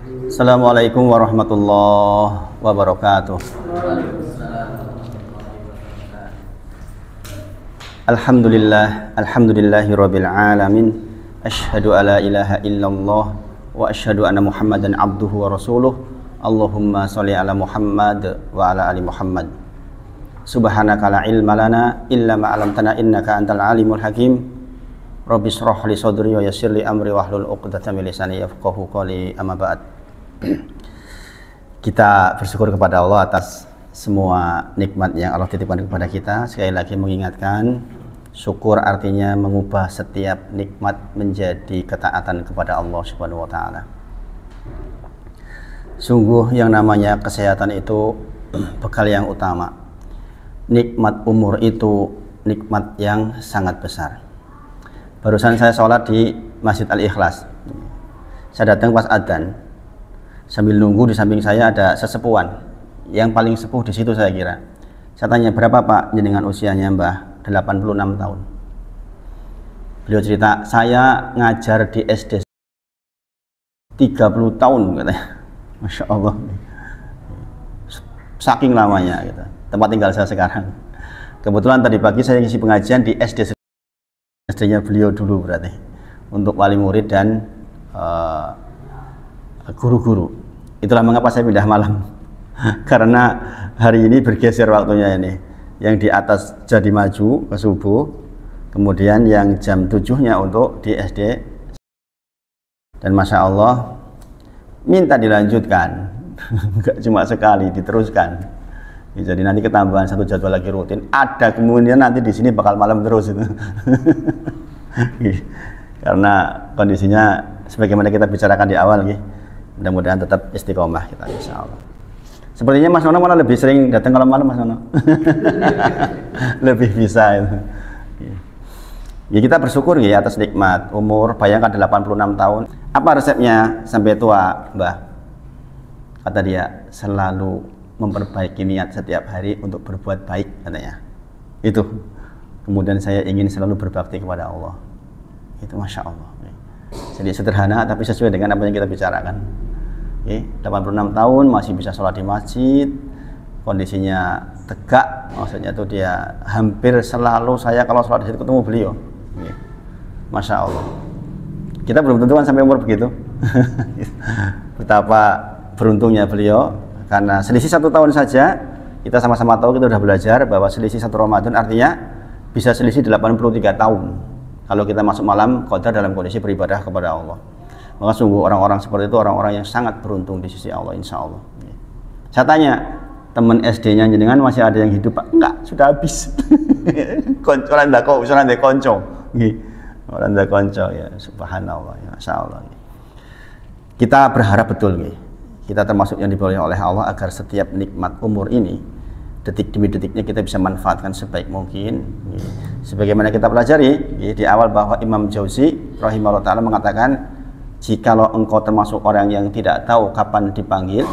Assalamualaikum warahmatullahi wabarakatuh. Alhamdulillahirabbil alamin. Asyhadu alla ilaha illallah wa asyhadu anna Muhammadan abduhu wa rasuluh. Allahumma sholli ala Muhammad wa ala ali Muhammad. Subhanaka la ilma lana illa ma 'allamtana innaka antal alimul hakim. Rabbi shrah li sadri wa yassir li amri wahlul 'uqdatam min lisani yafqahu qawli. Amma ba'd. Kita bersyukur kepada Allah atas semua nikmat yang Allah titipkan kepada kita. Sekali lagi mengingatkan, syukur artinya mengubah setiap nikmat menjadi ketaatan kepada Allah Subhanahu wa taala. Sungguh yang namanya kesehatan itu bekal yang utama. Nikmat umur itu nikmat yang sangat besar. Barusan saya sholat di Masjid Al-Ikhlas. Saya datang pas adzan. Sambil nunggu di samping saya ada sesepuan. Yang paling sepuh di situ saya kira. Saya tanya, berapa Pak jenengan usianya? Mbah, 86 tahun. Beliau cerita, saya ngajar di SD 30 tahun katanya. Masya Allah. Saking lamanya gitu. Tempat tinggal saya sekarang. Kebetulan tadi pagi saya ngisi pengajian di SD-nya beliau dulu berarti. Untuk wali murid dan guru-guru. Itulah mengapa saya pindah malam. Karena hari ini bergeser waktunya ini. Yang di atas jadi maju ke subuh, kemudian yang jam 7-nya untuk di SD. Dan Masya Allah, minta dilanjutkan. Enggak cuma sekali, diteruskan. Jadi nanti ketambahan satu jadwal lagi rutin. Ada kemungkinan nanti di sini bakal malam terus itu. Karena kondisinya sebagaimana kita bicarakan di awal gitu. Mudah-mudahan tetap istiqomah kita insya Allah. Sepertinya Mas Nono malah lebih sering datang kalau malam, Mas Nono. Lebih bisa itu. Ya kita bersyukur ya atas nikmat umur. Bayangkan 86 tahun. Apa resepnya sampai tua, Mbah? Kata dia, selalu memperbaiki niat setiap hari untuk berbuat baik katanya. Itu. Kemudian saya ingin selalu berbakti kepada Allah. Itu Masya Allah. Jadi sederhana tapi sesuai dengan apa yang kita bicarakan. 86 tahun masih bisa sholat di masjid, kondisinya tegak, maksudnya itu dia hampir selalu saya kalau sholat di situ ketemu beliau. Masya Allah. Kita belum tentu kan sampai umur begitu. Betapa beruntungnya beliau, karena selisih 1 tahun saja kita sama-sama tahu, kita sudah belajar bahwa selisih 1 Ramadan artinya bisa selisih 83 tahun. Kalau kita masuk malam qadar dalam kondisi beribadah kepada Allah. Maka sungguh orang-orang seperti itu orang-orang yang sangat beruntung di sisi Allah insya Allah. Saya tanya, teman SD-nya jenengan masih ada yang hidup Pak? Enggak, sudah habis. Orang ndak kok, orang ndak konco. Orang ndak konco ya, subhanallah ya, Masya Allah. Kita berharap betul kita termasuk yang diboleh oleh Allah agar setiap nikmat umur ini detik demi detiknya kita bisa manfaatkan sebaik mungkin. Sebagaimana kita pelajari di awal bahwa Imam Jauzi rahimahullah ta'ala mengatakan, jikalau engkau termasuk orang yang tidak tahu kapan dipanggil,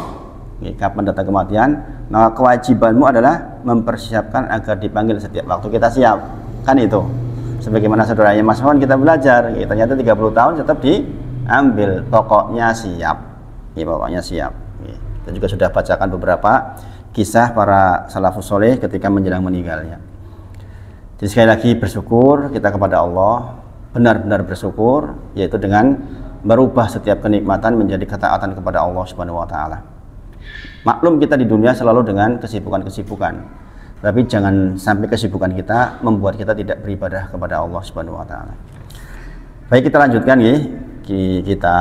kapan datang kematian, maka kewajibanmu adalah mempersiapkan agar dipanggil setiap waktu. Kita siap, kan itu. Sebagaimana saudaranya Mas Wan kita belajar, ternyata 30 tahun tetap diambil, pokoknya siap. Pokoknya siap. Kita juga sudah bacakan beberapa kisah para salafus soleh ketika menjelang meninggalnya. Jadi sekali lagi bersyukur kita kepada Allah, benar-benar bersyukur, yaitu dengan merubah setiap kenikmatan menjadi ketaatan kepada Allah Subhanahu wa taala. Maklum kita di dunia selalu dengan kesibukan-kesibukan. Tapi jangan sampai kesibukan kita membuat kita tidak beribadah kepada Allah Subhanahu wa taala. Baik, kita lanjutkan kita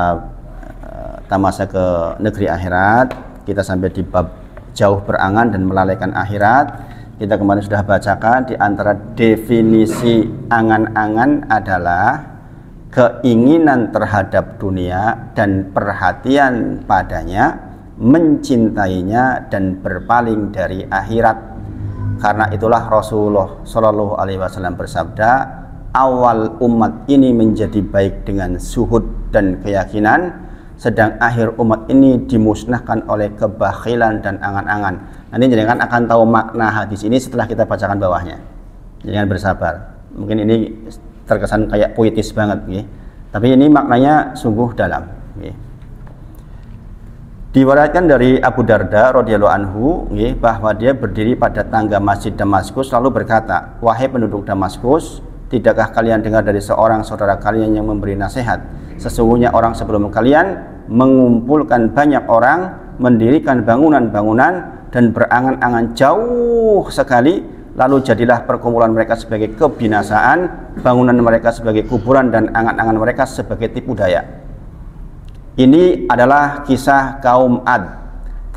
tamasa ke negeri akhirat. Kita sampai di bab jauh berangan dan melalaikan akhirat. Kita kemarin sudah bacakan di antara definisi angan-angan adalah keinginan terhadap dunia dan perhatian padanya, mencintainya dan berpaling dari akhirat. Karena itulah Rasulullah Shallallahu Alaihi Wasallam bersabda, awal umat ini menjadi baik dengan zuhud dan keyakinan, sedang akhir umat ini dimusnahkan oleh kebakhilan dan angan-angan. Nanti jangan akan tahu makna hadis ini setelah kita bacakan bawahnya. Jangan bersabar. Mungkin ini terkesan kayak puitis banget, tapi ini maknanya sungguh dalam. Diriwayatkan dari Abu Darda radhiyallahu anhu bahwa dia berdiri pada tangga Masjid Damaskus lalu berkata, "Wahai penduduk Damaskus, tidakkah kalian dengar dari seorang saudara kalian yang memberi nasihat? Sesungguhnya orang sebelum kalian mengumpulkan banyak orang, mendirikan bangunan-bangunan dan berangan-angan jauh sekali, lalu jadilah perkumpulan mereka sebagai kebinasaan, bangunan mereka sebagai kuburan dan angan-angan mereka sebagai tipu daya." Ini adalah kisah kaum Ad,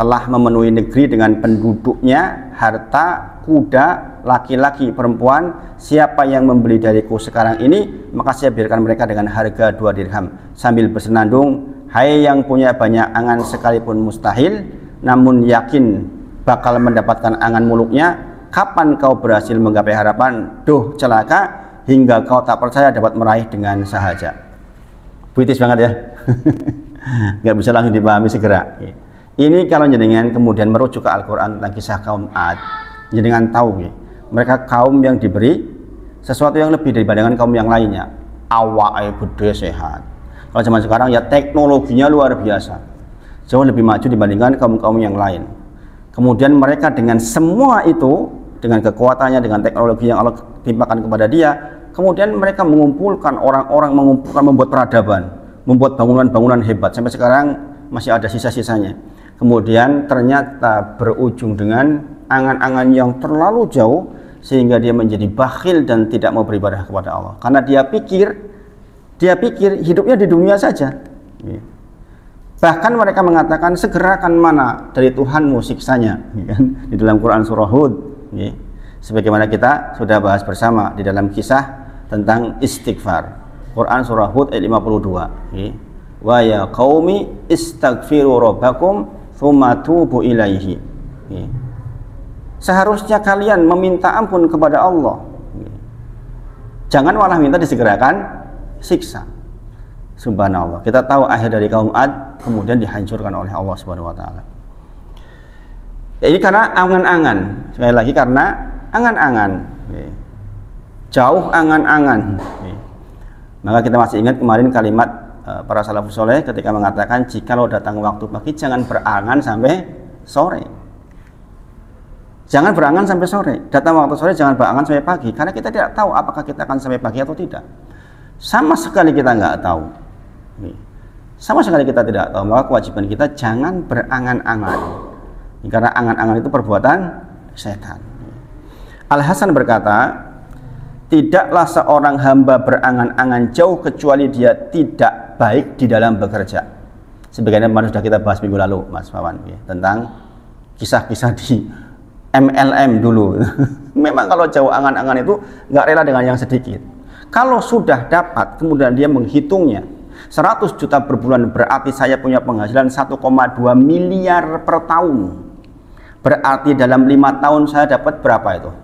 telah memenuhi negeri dengan penduduknya, harta, kuda, laki-laki, perempuan. Siapa yang membeli dariku sekarang ini, maka saya biarkan mereka dengan harga 2 dirham sambil bersenandung, "Hai yang punya banyak angan sekalipun mustahil, namun yakin bakal mendapatkan angan muluknya, kapan kau berhasil menggapai harapan? Duh celaka, hingga kau tak percaya dapat meraih dengan sahaja." Puitis banget ya. Nggak bisa langsung dipahami segera. Ini kalau jenengan kemudian merujuk ke Al-Quran tentang kisah kaum Ad, jenengan tahu mereka kaum yang diberi sesuatu yang lebih dibandingkan kaum yang lainnya. Awake gede sehat. Kalau zaman sekarang ya teknologinya luar biasa, jauh lebih maju dibandingkan kaum-kaum yang lain. Kemudian mereka dengan semua itu, dengan kekuatannya, dengan teknologi yang Allah timpakan kepada dia, kemudian mereka mengumpulkan orang-orang, membuat peradaban, membuat bangunan-bangunan hebat, sampai sekarang masih ada sisa-sisanya. Kemudian ternyata berujung dengan angan-angan yang terlalu jauh, sehingga dia menjadi bakhil dan tidak mau beribadah kepada Allah, karena dia pikir hidupnya di dunia saja. Bahkan mereka mengatakan, segerakan mana dari Tuhanmu siksanya, di dalam Quran surah Hud, sebagaimana kita sudah bahas bersama di dalam kisah tentang istighfar. Quran surah Hud ayat 52. Wa ya qaumi istaghfiru rabbakum tsumma tubu ilaihi. Seharusnya kalian meminta ampun kepada Allah. Jangan malah minta disegerakan siksa. Subhanallah. Kita tahu akhir dari kaum Ad kemudian dihancurkan oleh Allah Subhanahu wa taala. Ini karena angan-angan. Sekali lagi karena angan-angan. Jauh angan-angan. Maka kita masih ingat kemarin kalimat para salafus soleh ketika mengatakan, jikalau datang waktu pagi jangan berangan sampai sore. Jangan berangan sampai sore. Datang waktu sore jangan berangan sampai pagi, karena kita tidak tahu apakah kita akan sampai pagi atau tidak. Sama sekali kita nggak tahu. Sama sekali kita tidak tahu. Maka kewajiban kita jangan berangan-angan, karena angan-angan itu perbuatan setan. Al-Hasan berkata, tidaklah seorang hamba berangan-angan jauh kecuali dia tidak baik di dalam bekerja. Sebagaimana sudah kita bahas minggu lalu, Mas Wawan, tentang kisah-kisah di MLM dulu. Memang kalau jauh angan-angan itu nggak rela dengan yang sedikit. Kalau sudah dapat, kemudian dia menghitungnya 100 juta per bulan, berarti saya punya penghasilan 1,2 miliar per tahun. Berarti dalam 5 tahun saya dapat berapa itu?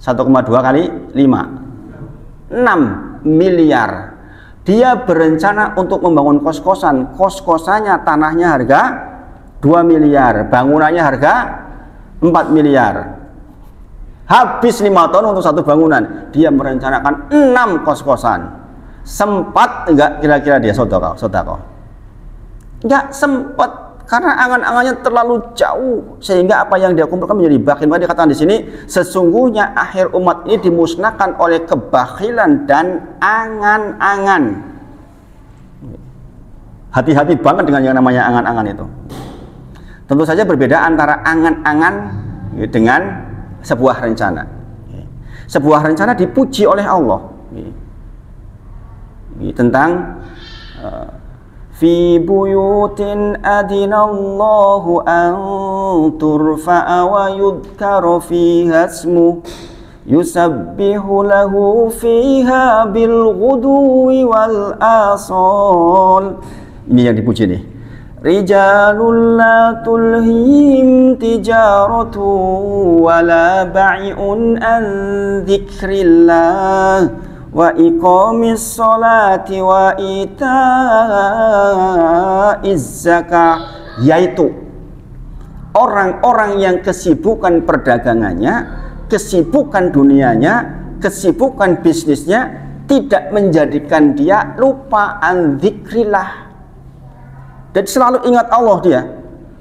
1,2 kali 5, 6 miliar. Dia berencana untuk membangun kos-kosan. Kos-kosannya, tanahnya harga 2 miliar, bangunannya harga 4 miliar. Habis 5 tahun untuk satu bangunan. Dia merencanakan 6 kos-kosan. Sempat enggak kira-kira dia sodako? Enggak sempat. Karena angan-angannya terlalu jauh, sehingga apa yang dia kumpulkan menjadi bakhil. Maka dikatakan di sini, sesungguhnya akhir umat ini dimusnahkan oleh kebakhilan dan angan-angan. Hati-hati banget dengan yang namanya angan-angan itu. Tentu saja berbeda antara angan-angan dengan sebuah rencana. Sebuah rencana dipuji oleh Allah. Tentang fi buyutin adinallahu an turfa'a wa yudhkara fiha ismuhu yusabbihu lahu fiha bil ghuduwi wal asal. Ini yang dipuji nih. Rijalul la tulhihim tijaratu wala bai'un an dzikrillah wa iqamis sholati wa ita'iz zakah, yaitu orang-orang yang kesibukan perdagangannya, kesibukan dunianya, kesibukan bisnisnya tidak menjadikan dia lupa an dzikrillah, Dan selalu ingat Allah dia.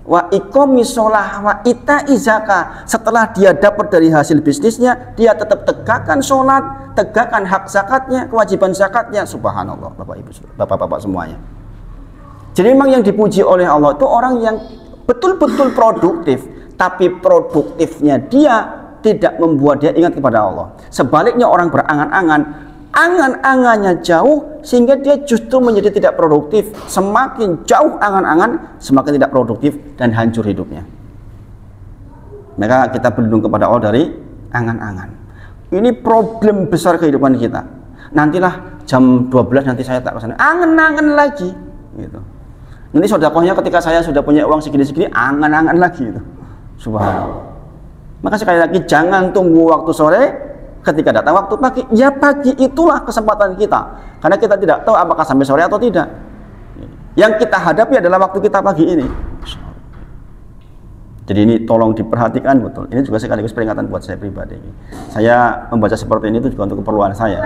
Wa iqomis sholah wa ita'i zakah. Setelah dia dapat dari hasil bisnisnya, dia tetap tegakkan sholat, tegakkan hak zakatnya, kewajiban zakatnya. Subhanallah, Bapak Ibu, Bapak-bapak semuanya. Jadi memang yang dipuji oleh Allah itu orang yang betul-betul produktif, tapi produktifnya dia tidak membuat dia ingat kepada Allah. Sebaliknya orang berangan-angan, angan-angannya jauh sehingga dia justru menjadi tidak produktif. Semakin jauh angan-angan, semakin tidak produktif dan hancur hidupnya. Maka kita berlindung kepada Allah dari angan-angan. Ini problem besar kehidupan kita. Nantilah jam 12 nanti saya tak kesana, angan-angan lagi gitu. Nanti sedekahnya ketika saya sudah punya uang segini-segini, angan-angan lagi gitu. Subhanallah. Maka sekali lagi jangan tunggu waktu sore ketika datang waktu pagi. Ya pagi itulah kesempatan kita. Karena kita tidak tahu apakah sampai sore atau tidak. Yang kita hadapi adalah waktu kita pagi ini. Jadi ini tolong diperhatikan betul. Ini juga sekaligus peringatan buat saya pribadi. Saya membaca seperti ini itu juga untuk keperluan saya.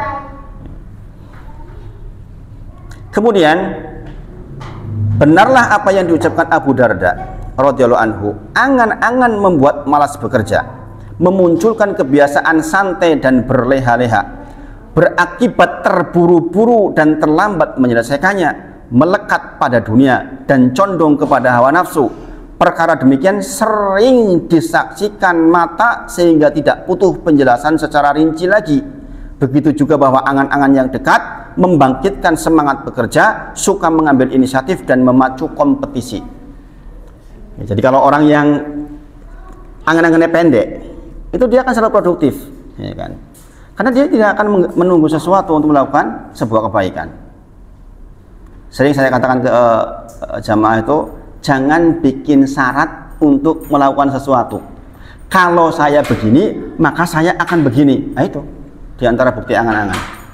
Kemudian benarlah apa yang diucapkan Abu Darda radhiyallahu anhu, angan-angan membuat malas bekerja, memunculkan kebiasaan santai dan berleha-leha, berakibat terburu-buru dan terlambat menyelesaikannya, melekat pada dunia dan condong kepada hawa nafsu. Perkara demikian sering disaksikan mata sehingga tidak butuh penjelasan secara rinci lagi. Begitu juga bahwa angan-angan yang dekat membangkitkan semangat bekerja, suka mengambil inisiatif dan memacu kompetisi. Ya, jadi kalau orang yang angan-angannya pendek, itu dia akan selalu produktif, ya kan? Karena dia tidak akan menunggu sesuatu untuk melakukan sebuah kebaikan. Sering saya katakan ke jamaah itu, jangan bikin syarat untuk melakukan sesuatu. Kalau saya begini, maka saya akan begini. Nah itu diantara bukti angan-angan.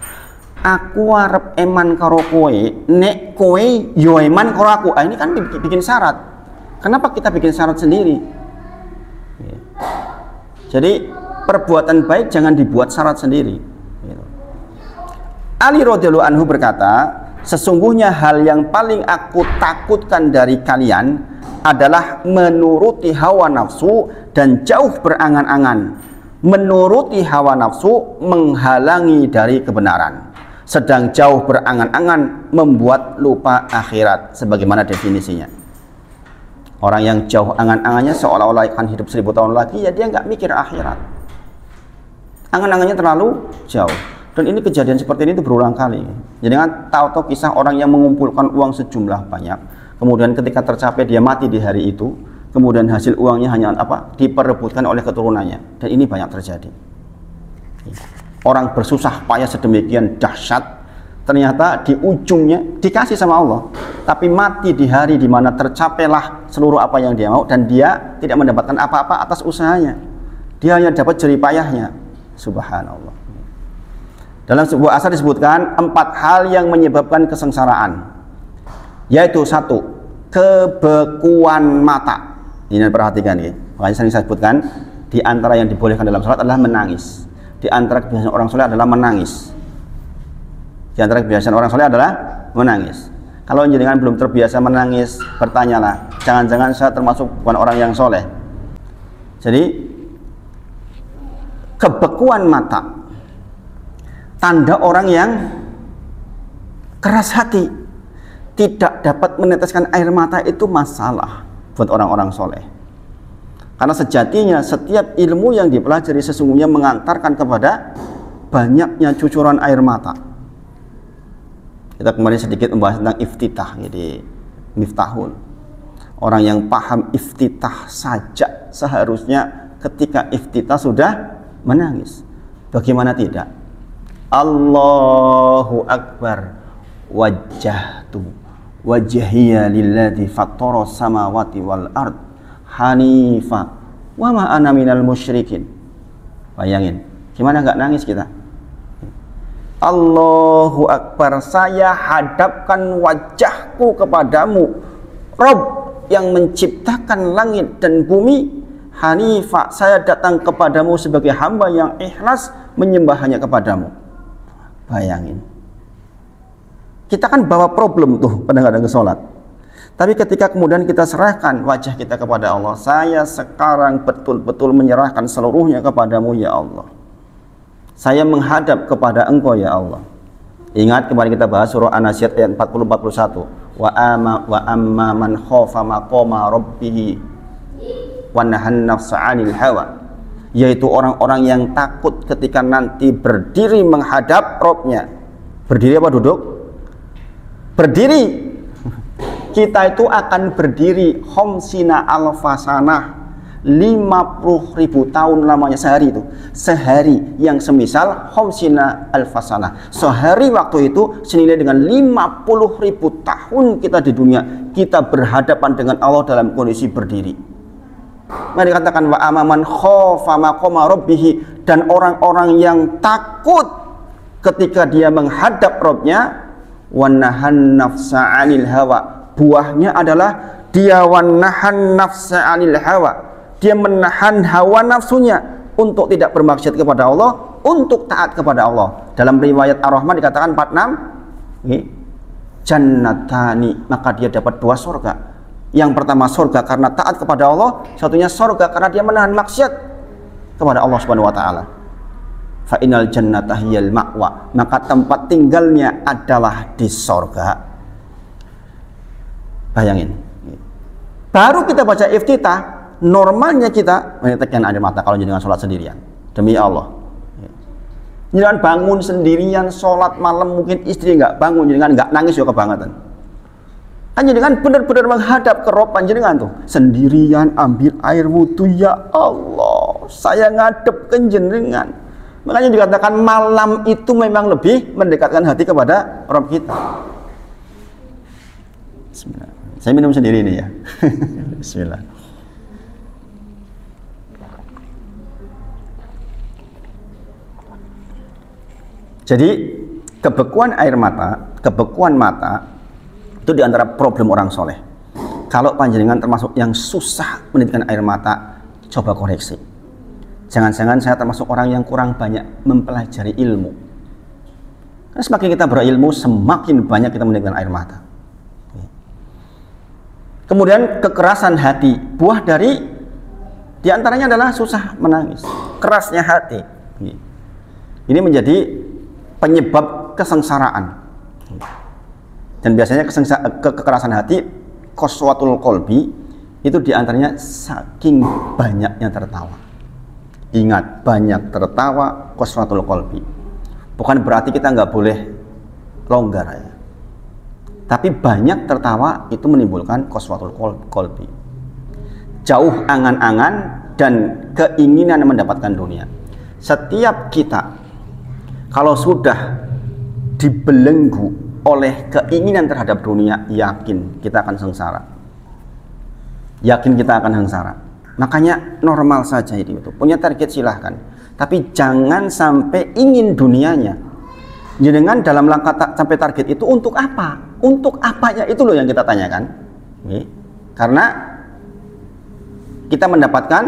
Aku arep eman karo kowe, nek kowe yo eman karo aku. Ah, ini kan bikin syarat. Kenapa kita bikin syarat sendiri? Jadi perbuatan baik jangan dibuat syarat sendiri. Ali radhiyallahu anhu berkata, sesungguhnya hal yang paling aku takutkan dari kalian adalah menuruti hawa nafsu dan jauh berangan-angan. Menuruti hawa nafsu menghalangi dari kebenaran, sedang jauh berangan-angan membuat lupa akhirat. Sebagaimana definisinya, orang yang jauh angan-angannya seolah-olah akan hidup 1000 tahun lagi, ya dia nggak mikir akhirat. Angan-angannya terlalu jauh. Dan ini kejadian seperti ini itu berulang kali. Jadi kan tahu-tahu kisah orang yang mengumpulkan uang sejumlah banyak, kemudian ketika tercapai dia mati di hari itu, kemudian hasil uangnya hanya diperebutkan oleh keturunannya. Dan ini banyak terjadi. Orang bersusah payah sedemikian dahsyat, ternyata di ujungnya dikasih sama Allah, tapi mati di hari di mana tercapailah seluruh apa yang dia mau, dan dia tidak mendapatkan apa-apa atas usahanya. Dia hanya dapat jerih payahnya. Subhanallah. Dalam sebuah asar disebutkan 4 hal yang menyebabkan kesengsaraan, yaitu 1, kebekuan mata. Ini perhatikan ya. Makanya sering saya sebutkan, di antara yang dibolehkan dalam sholat adalah menangis. Di antara kebiasaan orang soleh adalah menangis. Di antara kebiasaan orang soleh adalah menangis. Kalau jenengan belum terbiasa menangis, bertanyalah, jangan-jangan saya termasuk bukan orang yang soleh. Jadi kebekuan mata, tanda orang yang keras hati, tidak dapat meneteskan air mata, itu masalah buat orang-orang soleh. Karena sejatinya setiap ilmu yang dipelajari sesungguhnya mengantarkan kepada banyaknya cucuran air mata. Kita kemarin sedikit membahas tentang iftitah, jadi miftahul. Orang yang paham iftitah saja seharusnya ketika iftitah sudah menangis. Bagaimana tidak? Allahu Akbar, wajjahtu wajhiya lilladzi fattara samawati wal ard hanifa wa ma ana minal musyrikin. Bayangin, gimana nggak nangis kita? Allahu Akbar, saya hadapkan wajahku kepadamu, Rob yang menciptakan langit dan bumi. Hanifa, saya datang kepadamu sebagai hamba yang ikhlas menyembah hanya kepadamu. Bayangin, kita kan bawa problem tuh kadang-kadang ke sholat, Tapi ketika kemudian kita serahkan wajah kita kepada Allah, saya sekarang betul-betul menyerahkan seluruhnya kepadamu ya Allah. Saya menghadap kepada Engkau ya Allah. Ingat kemarin kita bahas surah An-Nazi'at ayat 40-41. Wa amma man khafa maqama rabbih wa nahan nafsa 'anil hawa. Yaitu orang-orang yang takut ketika nanti berdiri menghadap Rabb-nya. Berdiri apa duduk? Berdiri. Kita itu akan berdiri khamsina alfasanah, 50.000 tahun lamanya sehari itu. Sehari yang semisal khamsina alfasanah. Sehari waktu itu senilai dengan 50.000 tahun kita di dunia. Kita berhadapan dengan Allah dalam kondisi berdiri. Mari katakan wa amaman khafa maqama rabbih, dan orang-orang yang takut ketika dia menghadap Rabb-nya, wa nahan nafsa 'anil hawa. Buahnya adalah dia wanahan nafsa 'anil hawa. Dia menahan hawa nafsunya untuk tidak bermaksiat kepada Allah, untuk taat kepada Allah. Dalam riwayat Ar-Rahman dikatakan 46 jannatani, maka dia dapat 2 surga. Yang pertama surga karena taat kepada Allah, satunya surga karena dia menahan maksiat kepada Allah Subhanahu wa taala. Fa innal jannata hiyal ma'wa, maka tempat tinggalnya adalah di surga. Bayangin, baru kita baca iftitah, normalnya kita menitekan air mata kalau jangan sholat sendirian, demi Allah. Jangan bangun sendirian sholat malam, mungkin istri nggak bangun, jangan nggak nangis juga kebangetan. Kan jangan benar-benar menghadap ke Rabb panjenengan tuh, sendirian ambil air wudu, ya Allah, saya ngadep ke jenengan. Makanya dikatakan malam itu memang lebih mendekatkan hati kepada Rabb kita. Bismillah. Saya minum sendiri ini ya. Bismillah. Jadi kebekuan air mata, kebekuan mata itu diantara problem orang soleh. Kalau panjenengan termasuk yang susah menitikkan air mata, coba koreksi. Jangan-jangan saya termasuk orang yang kurang banyak mempelajari ilmu. Karena semakin kita berilmu, semakin banyak kita menitikkan air mata. Kemudian kekerasan hati, buah dari diantaranya adalah susah menangis, kerasnya hati. Ini menjadi penyebab kesengsaraan. Dan biasanya kekerasan hati, qaswatul qalbi, itu diantaranya saking banyaknya tertawa. Ingat, banyak tertawa, qaswatul qalbi. Bukan berarti kita nggak boleh longgar ya. Tapi banyak tertawa itu menimbulkan qaswatul qalbi. Jauh angan-angan dan keinginan mendapatkan dunia. Setiap kita kalau sudah dibelenggu oleh keinginan terhadap dunia, yakin kita akan sengsara. Yakin kita akan sengsara. Makanya normal saja itu. Punya target silahkan. Tapi jangan sampai ingin dunianya. Jenengan dalam langkah sampai target itu untuk apa? Untuk apanya itu loh yang kita tanyakan. Karena kita mendapatkan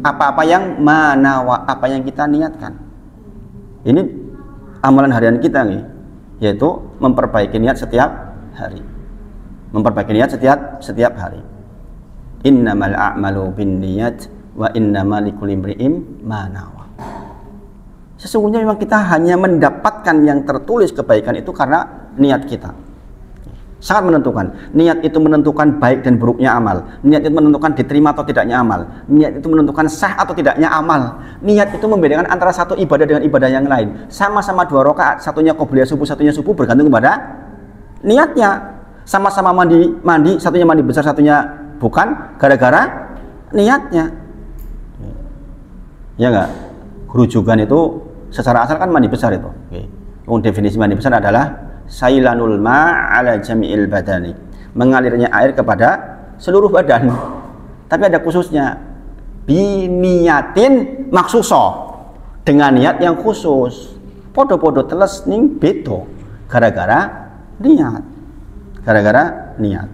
apa-apa yang manawa, apa yang kita niatkan. Ini amalan harian kita nih, yaitu memperbaiki niat setiap hari. Memperbaiki niat setiap hari. Innamal a'malu binniyat wa innamal likulli imri'in ma nawa. Sesungguhnya memang kita hanya mendapatkan yang tertulis kebaikan itu karena niat kita. Sangat menentukan. Niat itu menentukan baik dan buruknya amal. Niat itu menentukan diterima atau tidaknya amal. Niat itu menentukan sah atau tidaknya amal. Niat itu membedakan antara satu ibadah dengan ibadah yang lain. Sama-sama 2 rakaat, satunya qobliyah subuh, satunya subuh, bergantung kepada niatnya. Sama-sama mandi, satunya mandi besar, satunya bukan, gara-gara niatnya. Ya enggak? Rujukan itu secara asal kan mandi besar itu. Definisi mandi besar adalah sailanul ma' ala jami'il badani, mengalirnya air kepada seluruh badan. Tapi ada khususnya, biniyatin maksuso, dengan niat yang khusus. Podo-podo teles ning beto, gara-gara niat. Gara-gara niat.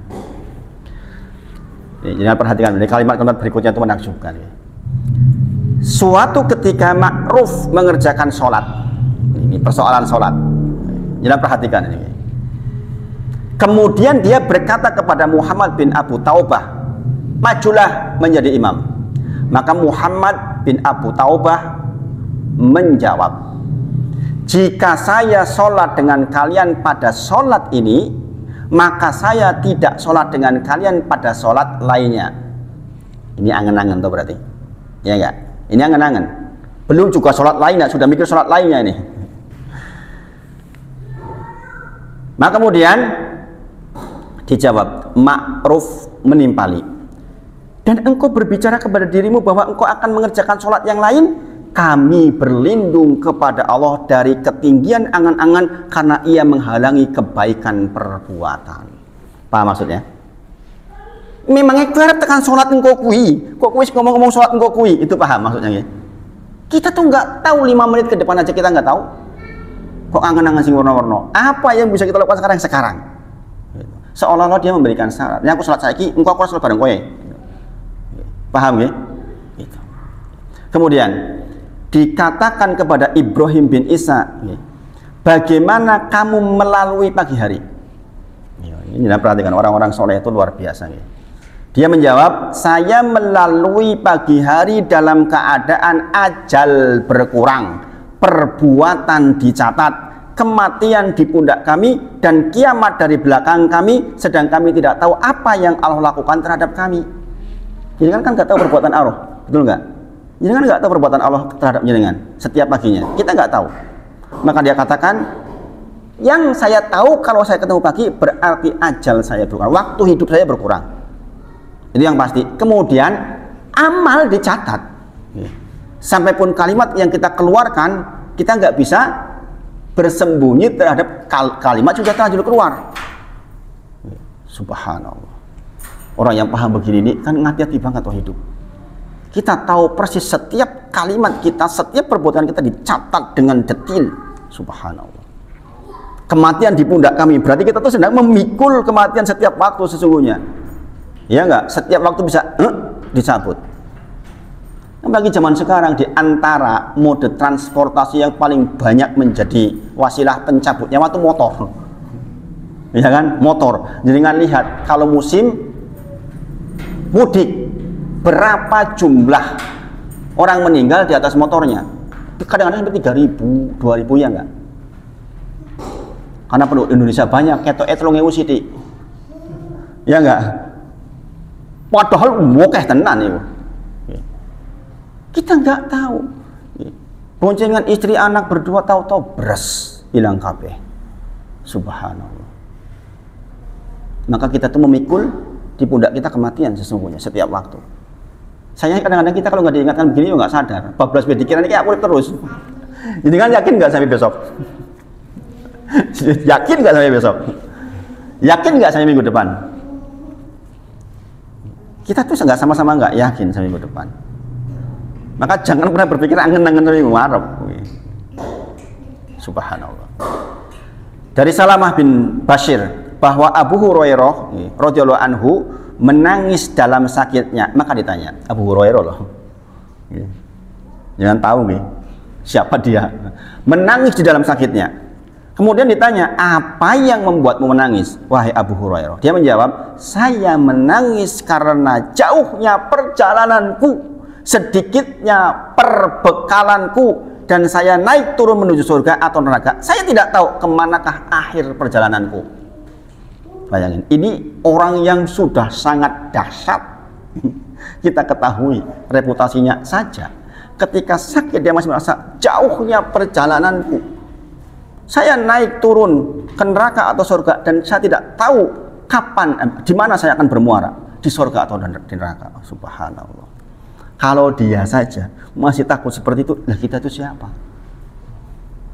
Jangan perhatikan, ini kalimat-kalimat berikutnya itu menakjubkan. Suatu ketika ma'ruf mengerjakan sholat. Ini persoalan sholat. Jangan perhatikan ini. Kemudian dia berkata kepada Muhammad bin Abu Taubah, majulah menjadi imam. Maka Muhammad bin Abu Taubah menjawab, jika saya sholat dengan kalian pada sholat ini, maka saya tidak sholat dengan kalian pada sholat lainnya. Ini angen-angen tuh berarti, ya enggak? Ini angen-angen. Belum juga sholat lainnya, sudah mikir sholat lainnya ini. Maka kemudian dijawab, ma'ruf menimpali. Dan engkau berbicara kepada dirimu bahwa engkau akan mengerjakan sholat yang lain, kami berlindung kepada Allah dari ketinggian angan-angan karena ia menghalangi kebaikan perbuatan. Paham maksudnya? Memangnya kau harap tekan sholat engkau kui, kok kui ngomong-ngomong sholat engkau kui, itu paham maksudnya? Kita tuh nggak tahu 5 menit ke depan aja kita nggak tahu. Kok angan-angan sing warna-warna? Apa yang bisa kita lakukan sekarang? Seolah-olah dia memberikan syarat. Yang aku sholat saiki, engkau aku sholat bareng kowe. Paham ya? Gitu. Kemudian dikatakan kepada Ibrahim bin Isa, bagaimana kamu melalui pagi hari? Ini perhatikan, orang-orang soleh itu luar biasa. Dia menjawab, saya melalui pagi hari dalam keadaan ajal berkurang, perbuatan dicatat, kematian di pundak kami, dan kiamat dari belakang kami, sedang kami tidak tahu apa yang Allah lakukan terhadap kami. Jadi kan nggak tahu perbuatan Allah, betul nggak? Jadi kan nggak tahu perbuatan Allah terhadap jenengan setiap paginya, kita nggak tahu. Maka dia katakan, yang saya tahu kalau saya ketemu pagi berarti ajal saya berkurang, waktu hidup saya berkurang. Itu yang pasti. Kemudian amal dicatat. Sampai pun kalimat yang kita keluarkan, kita nggak bisa bersembunyi terhadap kalimat sudah terlanjur keluar. Subhanallah. Orang yang paham begini ini kan hati-hati banget tuh hidup. Kita tahu persis setiap kalimat kita, setiap perbuatan kita dicatat dengan detil. Subhanallah. Kematian di pundak kami, berarti kita tuh sedang memikul kematian setiap waktu sesungguhnya. Ya enggak? Setiap waktu bisa dicabut. Bagi zaman sekarang, di antara mode transportasi yang paling banyak menjadi wasilah pencabut nyawa itu motor. Ya kan? Motor. Jadi kan lihat, kalau musim mudik, berapa jumlah orang meninggal di atas motornya? Kadang-kadang sampai 3.000, 2.000 ya enggak? Karena penduduk Indonesia banyak, ketok etlongewu sithik. Ya enggak? Padahal mokeh tenan itu. Kita nggak tahu. Boncengan istri anak berdua tahu-tahu beres hilang kabeh. Subhanallah. Maka kita tuh memikul di pundak kita kematian sesungguhnya setiap waktu. Saya kadang-kadang kita kalau nggak diingatkan begini nggak sadar. 14 pikiran ini aku terus. Jadi kan yakin nggak sampai besok? Yakin nggak sampai besok? Yakin nggak sampai minggu depan? Kita tuh nggak sama-sama nggak yakin sampai minggu depan. Maka jangan pernah berpikir angen-angen dari ngarep. Subhanallah. Dari Salamah bin Bashir bahwa Abu Hurairah radhiyallahu anhu menangis dalam sakitnya. Maka ditanya, Abu Hurairah loh. Jangan tahu nih siapa dia. Menangis di dalam sakitnya. Kemudian ditanya, apa yang membuatmu menangis, wahai Abu Hurairah? Dia menjawab, saya menangis karena jauhnya perjalananku, sedikitnya perbekalanku, dan saya naik turun menuju surga atau neraka. Saya tidak tahu kemanakah akhir perjalananku. Bayangin, ini orang yang sudah sangat dahsyat. Kita ketahui reputasinya saja. Ketika sakit dia masih merasa jauhnya perjalananku. Saya naik turun ke neraka atau surga dan saya tidak tahu kapan, di mana saya akan bermuara, di surga atau di neraka. Subhanallah. Kalau dia saja masih takut seperti itu, lah kita itu siapa?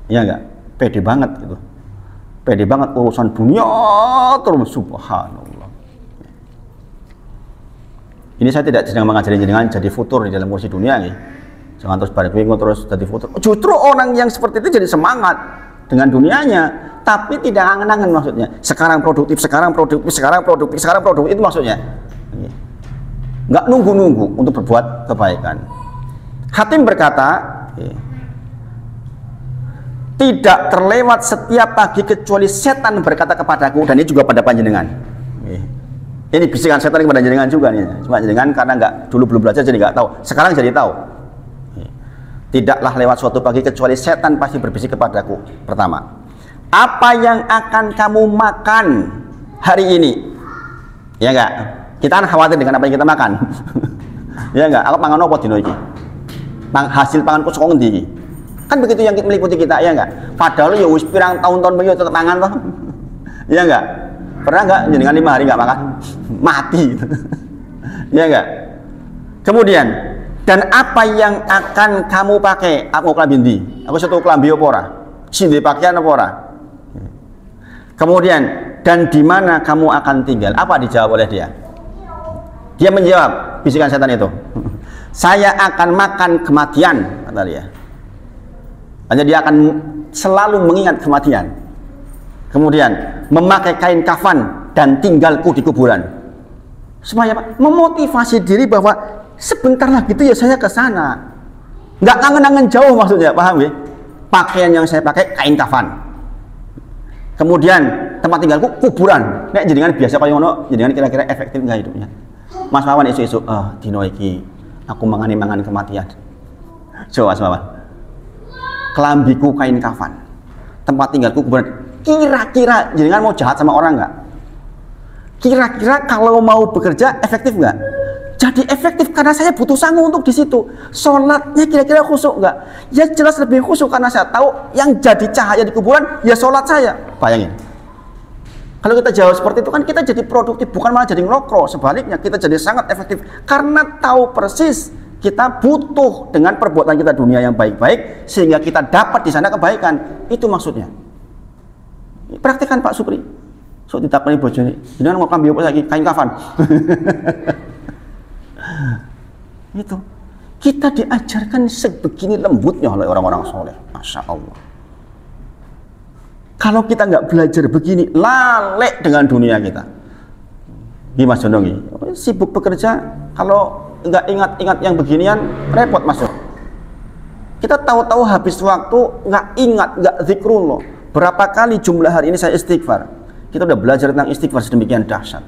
Ya enggak? Pede banget gitu. Pede banget urusan dunia terus. Subhanallah. Ini saya tidak sedang mengajari jenengan jadi futur di dalam kursi dunia nih. Jangan terus balik bingung terus jadi futur. Justru orang yang seperti itu jadi semangat dengan dunianya, tapi tidak angen-angen maksudnya. Sekarang produktif, sekarang produktif, sekarang produktif, sekarang produktif, itu maksudnya. Nggak nunggu-nunggu untuk berbuat kebaikan. Hatim berkata, tidak terlewat setiap pagi kecuali setan berkata kepadaku, dan ini juga pada panjenengan. Ini bisikan setan kepada jenengan juga nih. Cuma jenengan karena dulu belum belajar jadi nggak tahu. Sekarang jadi tahu. Tidaklah lewat suatu pagi kecuali setan pasti berbisik kepadaku. Pertama, apa yang akan kamu makan hari ini? Ya enggak? Kita kan khawatir dengan apa yang kita makan. Ya enggak? Aku pangan apa dino iki? Hasil panganku saka ngendi iki? Kan begitu yang meliputi kita, ya enggak? Padahal ya wis pirang tahun-tahun begini tetap mangan toh. Ya enggak? Pernah enggak jenengan 5 hari enggak makan? Mati gitu. Ya enggak? Kemudian, dan apa yang akan kamu pakai? Aku kelambi ndi? Aku satu kelambi apa ora? Sindi pakaian apa ora? Kemudian, dan di mana kamu akan tinggal? Apa dijawab oleh dia? Dia menjawab, bisikan setan itu. Saya akan makan kematian, kata dia. Hanya dia akan selalu mengingat kematian. Kemudian memakai kain kafan dan tinggalku di kuburan. Supaya apa? Memotivasi diri bahwa sebentar lagi itu ya saya ke sana. Nggak kangen-kangen jauh maksudnya, paham ya? Pakaian yang saya pakai kain kafan. Kemudian tempat tinggalku kuburan. Nek jenengan biasa kaya ngono, jenengan kira-kira efektif nggak hidupnya? Mas Wawan isu-isu, dino iki aku mangan kematian. Coba Mas Wawan. Kelambiku kain kafan, tempat tinggalku kuburan. Kira-kira jenengan mau jahat sama orang nggak? Kira-kira kalau mau bekerja efektif nggak? Jadi efektif karena saya butuh sangu untuk di situ. Sholatnya kira-kira khusyuk nggak? Ya jelas lebih khusyuk karena saya tahu yang jadi cahaya di kuburan ya sholat saya. Bayangin. Kalau kita jawab seperti itu kan kita jadi produktif, bukan malah jadi ngelokro. Sebaliknya kita jadi sangat efektif karena tahu persis kita butuh dengan perbuatan kita dunia yang baik-baik sehingga kita dapat di sana kebaikan. Itu maksudnya. Praktikan Pak Supri. So ditakoni bojone, jenengan mau kambi apa lagi? Kain kafan. Itu. Kita diajarkan sebegini lembutnya oleh orang-orang soleh. Masya Allah. Kalau kita nggak belajar begini, lalek dengan dunia kita. Gimana Jono? Sibuk bekerja, kalau nggak ingat-ingat yang beginian repot masuk. Kita tahu-tahu habis waktu nggak ingat, nggak zikrullah. Berapa kali jumlah hari ini saya istighfar? Kita udah belajar tentang istighfar sedemikian dahsyat.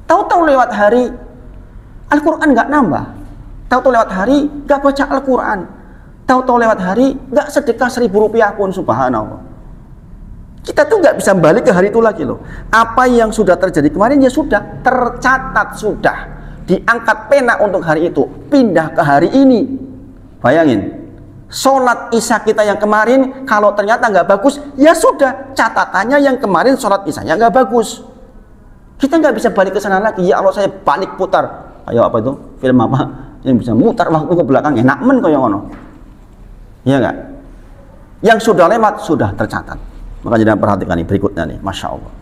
Tahu-tahu lewat hari Al-Quran nggak nambah. Tahu-tahu lewat hari nggak baca Al-Quran. Tahu-tahu lewat hari nggak sedekah 1.000 rupiah pun, subhanallah. Kita tuh nggak bisa balik ke hari itu lagi loh. Apa yang sudah terjadi kemarin ya sudah tercatat, sudah diangkat pena untuk hari itu, pindah ke hari ini. Bayangin, sholat isya kita yang kemarin kalau ternyata nggak bagus, ya sudah catatannya yang kemarin sholat isyanya nggak bagus. Kita nggak bisa balik ke sana lagi. Ya Allah, saya balik putar. Ayo apa itu? Film apa yang bisa mutar waktu ke belakang? Enak men kayak ngono. Iya nggak? Yang sudah lewat sudah tercatat. Maka jangan perhatikan nih berikutnya nih, masya Allah.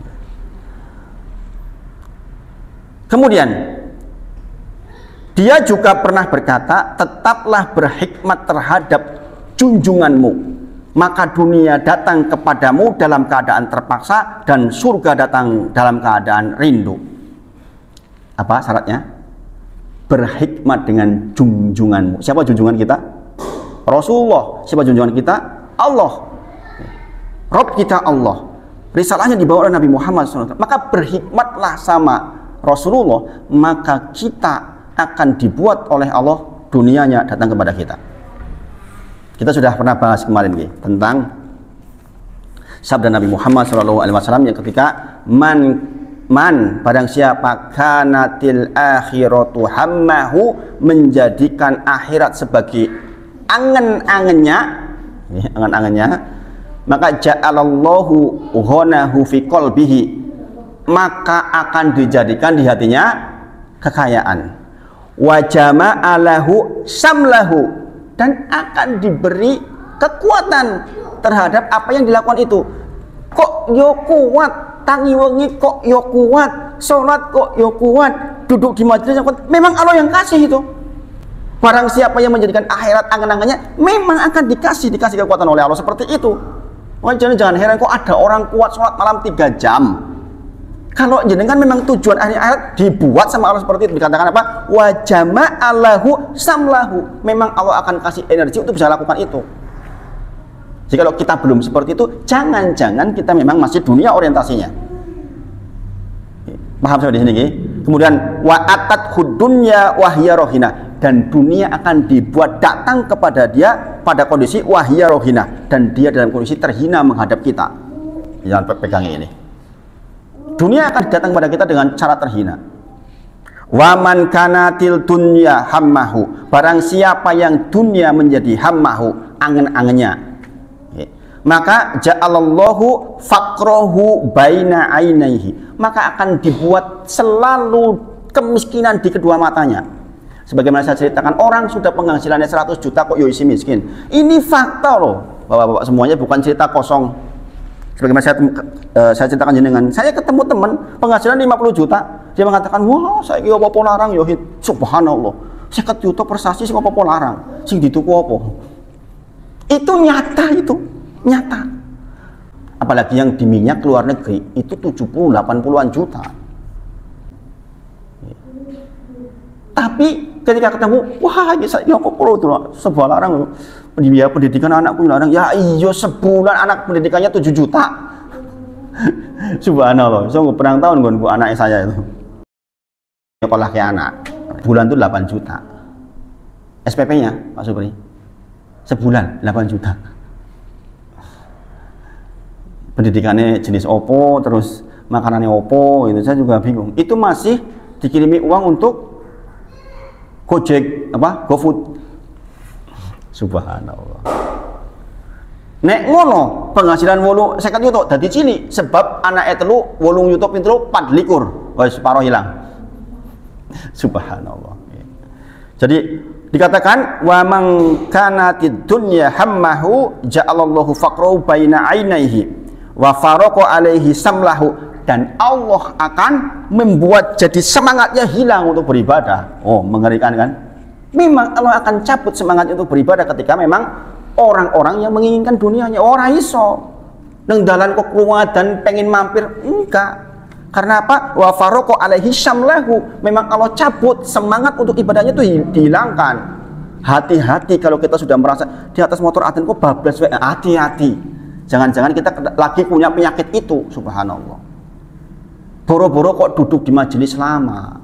Kemudian dia juga pernah berkata, tetaplah berhikmat terhadap junjunganmu, maka dunia datang kepadamu dalam keadaan terpaksa dan surga datang dalam keadaan rindu. Apa syaratnya? Berhikmat dengan junjunganmu. Siapa junjungan kita? Rasulullah. Siapa junjungan kita? Allah. Rabb kita Allah. Risalahnya dibawa oleh Nabi Muhammad SAW. Maka berhikmatlah sama Rasulullah, maka kita akan dibuat oleh Allah dunianya datang kepada kita. Kita sudah pernah bahas kemarin tentang sabda Nabi Muhammad SAW yang ketika man barang siapa kanatil akhiratu hammahu, menjadikan akhirat sebagai angen-angennya, maka ja'alallahu ghonahu fi qalbihi, maka akan dijadikan di hatinya kekayaan. Wa jama'alahu samlahu, dan akan diberi kekuatan terhadap apa yang dilakukan itu. Kok yo kuat, tangi wengi kok yo kuat, sholat kok yo kuat, duduk di majelis yang kuat. Memang Allah yang kasih itu. Barang siapa yang menjadikan akhirat angan-angannya, memang akan dikasih kekuatan oleh Allah seperti itu. Jangan heran kok ada orang kuat sholat malam 3 jam. Kalau jenengan memang tujuan akhirat dibuat sama Allah seperti itu, dikatakan apa? Wa jama'alahu samlahu. Memang Allah akan kasih energi untuk bisa lakukan itu. Jadi kalau kita belum seperti itu, jangan-jangan kita memang masih dunia orientasinya. Paham sampai di sini? Kemudian wa atat hudunya wahya rohina, dan dunia akan dibuat datang kepada dia pada kondisi wahya rohina, dan dia dalam kondisi terhina menghadap kita. Jangan pegang ini. Dunia akan datang kepada kita dengan cara terhina. Waman kanatil dunya hammahu, barang siapa yang dunia menjadi hammahu, angen-angennya, maka ja'alallahu faqrahu baina ainaihi, maka akan dibuat selalu kemiskinan di kedua matanya. Sebagaimana saya ceritakan, orang sudah penghasilannya 100 juta kok isi miskin. Ini fakta loh, bapak-bapak semuanya, bukan cerita kosong. Sebagaimana saya ceritakan jenengan, saya ketemu teman penghasilan 50 juta, dia mengatakan, wah saya kira apa larang ya, subhanallah, 50 juta prestasi sing apa larang, sing dituku apa. Itu nyata, itu nyata. Apalagi yang di minyak luar negeri itu 70-80an juta. Tapi ketika ketemu, wah ya kok perlu tuh sebuah larang, biaya pendidikan anakku larang. Ya iya, sebulan anak pendidikannya 7 juta. Subhanallah, saya nggak pernah tahu gue anak saya itu sekolah ke anak bulan tuh 8 juta. SPP-nya Pak Supri sebulan 8 juta. Pendidikannya jenis opo, terus makanannya opo, itu saya juga bingung. Itu masih dikirimi uang untuk Gojek, GoFood. Subhanallah. Nek ngono penghasilan 50 juta dadi cilik sebab anake telu 8 YouTube itu 4 wis separo hilang. Subhanallah. Jadi dikatakan wa man kanatid dunya hammahu ja'alallahu faqrahu baina ainaihi wa faraqa alaihi samlahu, dan Allah akan membuat jadi semangatnya hilang untuk beribadah. Oh, mengerikan kan? Memang Allah akan cabut semangatnya untuk beribadah ketika memang orang-orang yang menginginkan dunianya. Ora iso nang dalan kok dan pengen mampir, enggak. Karena apa? Wa faraqa alaihi samlahu, memang Allah cabut semangat untuk ibadahnya itu dihilangkan. Hati-hati kalau kita sudah merasa di atas motor aden kok bablas, hati-hati. Jangan-jangan kita lagi punya penyakit itu. Subhanallah. Boro-boro kok duduk di majelis lama,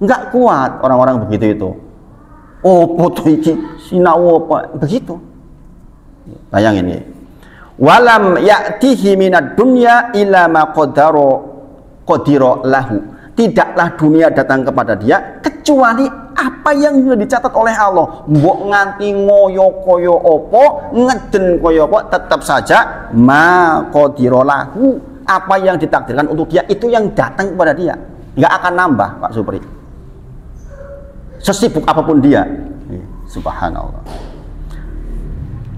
nggak kuat orang-orang begitu itu. Oh, foto iki sinau apa begitu. Bayangin ya. Walam ya'tihi minad dunya illa ma qadara lahu. Tidaklah dunia datang kepada dia kecuali apa yang sudah dicatat oleh Allah. Mbok nganti ngoyo koyo opo, ngeden koyo opo, tetap saja ma qadara lahu. Apa yang ditakdirkan untuk dia itu yang datang kepada dia, nggak akan nambah, Pak Supri. Sesibuk apapun dia. Subhanallah.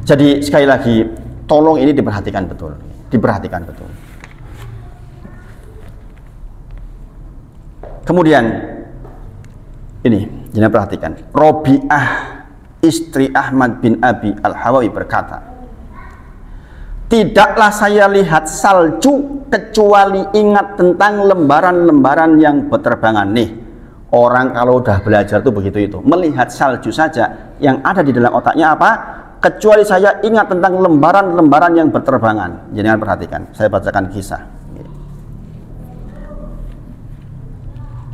Jadi sekali lagi, tolong ini diperhatikan betul, diperhatikan betul. Kemudian ini jangan perhatikan. Robi'ah istri Ahmad bin Abi Al-Hawawi berkata, tidaklah saya lihat salju kecuali ingat tentang lembaran-lembaran yang berterbangan. Nih, orang kalau udah belajar tuh begitu itu. Melihat salju saja yang ada di dalam otaknya apa? Kecuali saya ingat tentang lembaran-lembaran yang berterbangan. Jangan perhatikan, saya bacakan kisah.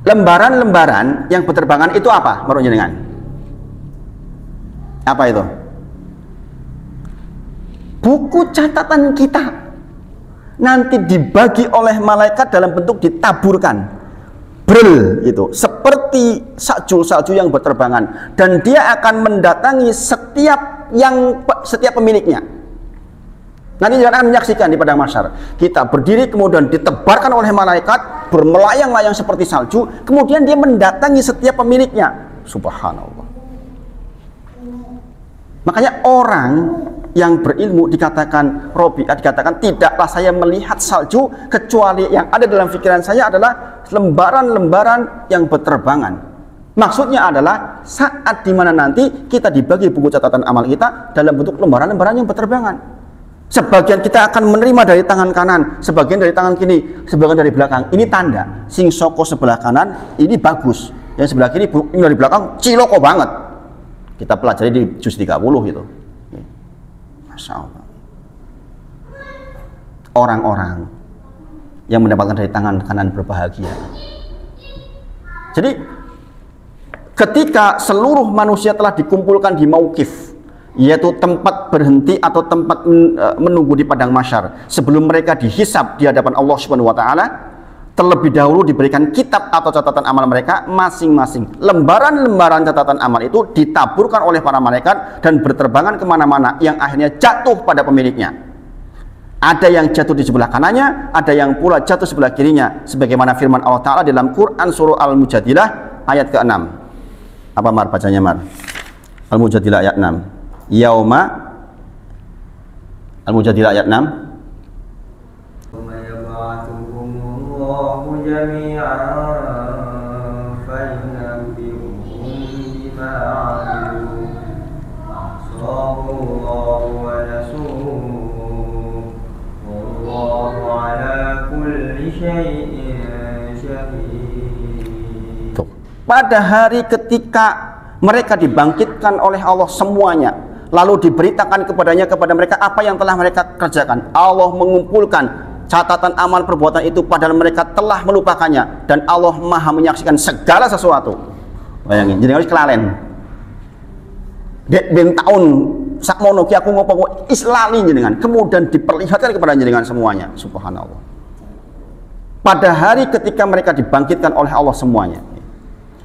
Lembaran-lembaran yang berterbangan itu apa? Menurut jenengan? Apa itu? Buku catatan kita nanti dibagi oleh malaikat dalam bentuk ditaburkan, bril itu seperti salju yang berterbangan, dan dia akan mendatangi setiap pemiliknya. Nanti dia akan menyaksikan di padang mahsyar. Kita berdiri kemudian ditebarkan oleh malaikat bermelayang-layang seperti salju, kemudian dia mendatangi setiap pemiliknya. Subhanallah. Makanya orang yang berilmu dikatakan Robi'ah, dikatakan tidaklah saya melihat salju kecuali yang ada dalam pikiran saya adalah lembaran-lembaran yang berterbangan. Maksudnya adalah saat dimana nanti kita dibagi buku catatan amal kita dalam bentuk lembaran-lembaran yang berterbangan. Sebagian kita akan menerima dari tangan kanan, sebagian dari tangan kiri, sebagian dari belakang. Ini tanda sing soko sebelah kanan ini bagus, yang sebelah kiri ini dari belakang ciloko banget. Kita pelajari di juz 30 gitu. Masya Allah. orang-orang yang mendapatkan dari tangan kanan berbahagia. Jadi ketika seluruh manusia telah dikumpulkan di mauqif, yaitu tempat berhenti atau tempat menunggu di padang mahsyar, sebelum mereka dihisab di hadapan Allah Subhanahu wa taala, terlebih dahulu diberikan kitab atau catatan amal mereka masing-masing. Lembaran-lembaran catatan amal itu ditaburkan oleh para malaikat dan berterbangan kemana-mana, yang akhirnya jatuh pada pemiliknya. Ada yang jatuh di sebelah kanannya, ada yang pula jatuh sebelah kirinya, sebagaimana firman Allah Ta'ala dalam Quran surah Al-Mujadilah ayat ke-6. Apa Mar bacanya Mar? Al-Mujadilah ayat 6. Yauma Al-Mujadilah ayat 6. Pada hari ketika mereka dibangkitkan oleh Allah semuanya, lalu diberitakan kepada mereka apa yang telah mereka kerjakan. Allah mengumpulkan catatan amal perbuatan itu padahal mereka telah melupakannya, dan Allah Maha menyaksikan segala sesuatu. Bayangin, jadi harus kelalen. Dek ben tahun sakmono ki aku ngopo islali jenengan, kemudian diperlihatkan kepada jenengan semuanya. Subhanallah. Pada hari ketika mereka dibangkitkan oleh Allah semuanya.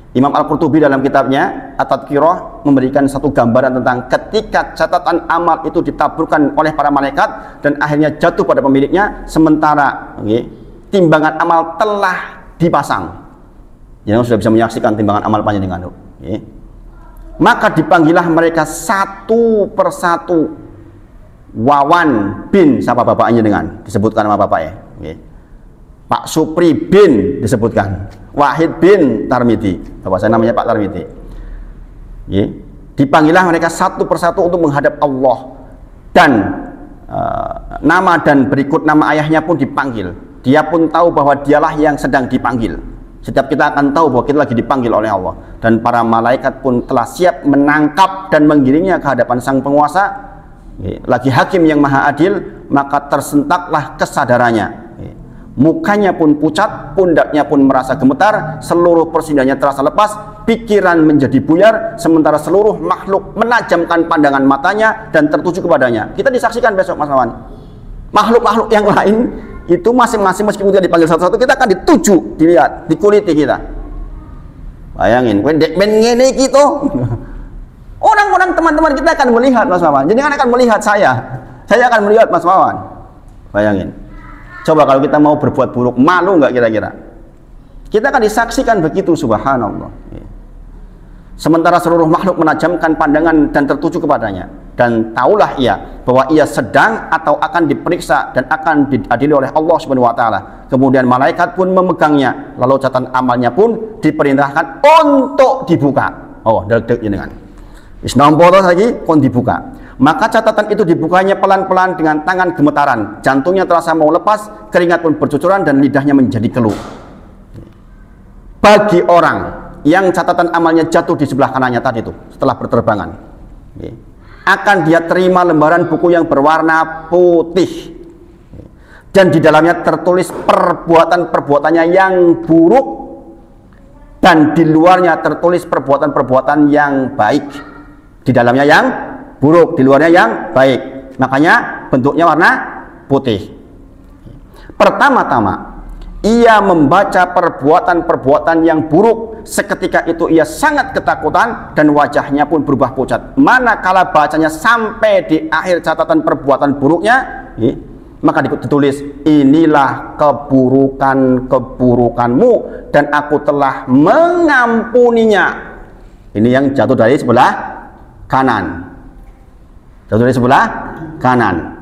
Imam Al-Qurtubi dalam kitabnya At-Tadhkirah memberikan satu gambaran tentang ketika catatan amal itu ditaburkan oleh para malaikat dan akhirnya jatuh pada pemiliknya, sementara timbangan amal telah dipasang. Yang sudah bisa menyaksikan timbangan amal panjenengan. Maka dipanggillah mereka satu persatu. Wawan bin, siapa bapaknya dengan disebutkan nama bapaknya. Pak Supri bin disebutkan, Wahid bin Tarmidi, bapak saya namanya Pak Tarmidi. Dipanggillah mereka satu persatu untuk menghadap Allah, dan nama dan berikut nama ayahnya pun dipanggil. Dia pun tahu bahwa dialah yang sedang dipanggil. Setiap kita akan tahu bahwa kita lagi dipanggil oleh Allah, dan para malaikat pun telah siap menangkap dan menggiringnya ke hadapan sang penguasa. Lagi hakim yang maha adil, maka tersentaklah kesadarannya. Mukanya pun pucat, pundaknya pun merasa gemetar, seluruh persindahnya terasa lepas, pikiran menjadi buyar, sementara seluruh makhluk menajamkan pandangan matanya dan tertuju kepadanya. Kita disaksikan besok Mas Lawan. Makhluk-makhluk yang lain itu masing-masing meskipun dia dipanggil satu-satu, kita akan dituju, dilihat, dikuliti kita. Bayangin, pendek ngene gitu. Orang-orang teman-teman kita akan melihat Mas Wawan. Jadi kan akan melihat saya akan melihat Mas Wawan. Bayangin. Coba kalau kita mau berbuat buruk, malu nggak kira-kira? Kita akan disaksikan begitu, subhanallah. Sementara seluruh makhluk menajamkan pandangan dan tertuju kepadanya, dan taulah ia bahwa ia sedang atau akan diperiksa dan akan diadili oleh Allah Subhanahu wa taala. Kemudian malaikat pun memegangnya, lalu catatan amalnya pun diperintahkan untuk dibuka. Oh, deg-deg dengan. Wis nampa lagi kon dibuka. Maka catatan itu dibukanya pelan-pelan dengan tangan gemetaran. Jantungnya terasa mau lepas, keringat pun bercucuran dan lidahnya menjadi keluh. Bagi orang yang catatan amalnya jatuh di sebelah kanannya tadi itu, setelah berterbangan, akan dia terima lembaran buku yang berwarna putih, dan di dalamnya tertulis perbuatan-perbuatannya yang buruk, dan di luarnya tertulis perbuatan-perbuatan yang baik. Di dalamnya yang buruk, di luarnya yang baik. Makanya bentuknya warna putih. Pertama-tama ia membaca perbuatan-perbuatan yang buruk. Seketika itu ia sangat ketakutan dan wajahnya pun berubah pucat. Manakala bacanya sampai di akhir catatan perbuatan buruknya, maka ditulis, inilah keburukan-keburukanmu dan aku telah mengampuninya. Ini yang jatuh dari sebelah kanan. Jatuh dari sebelah kanan.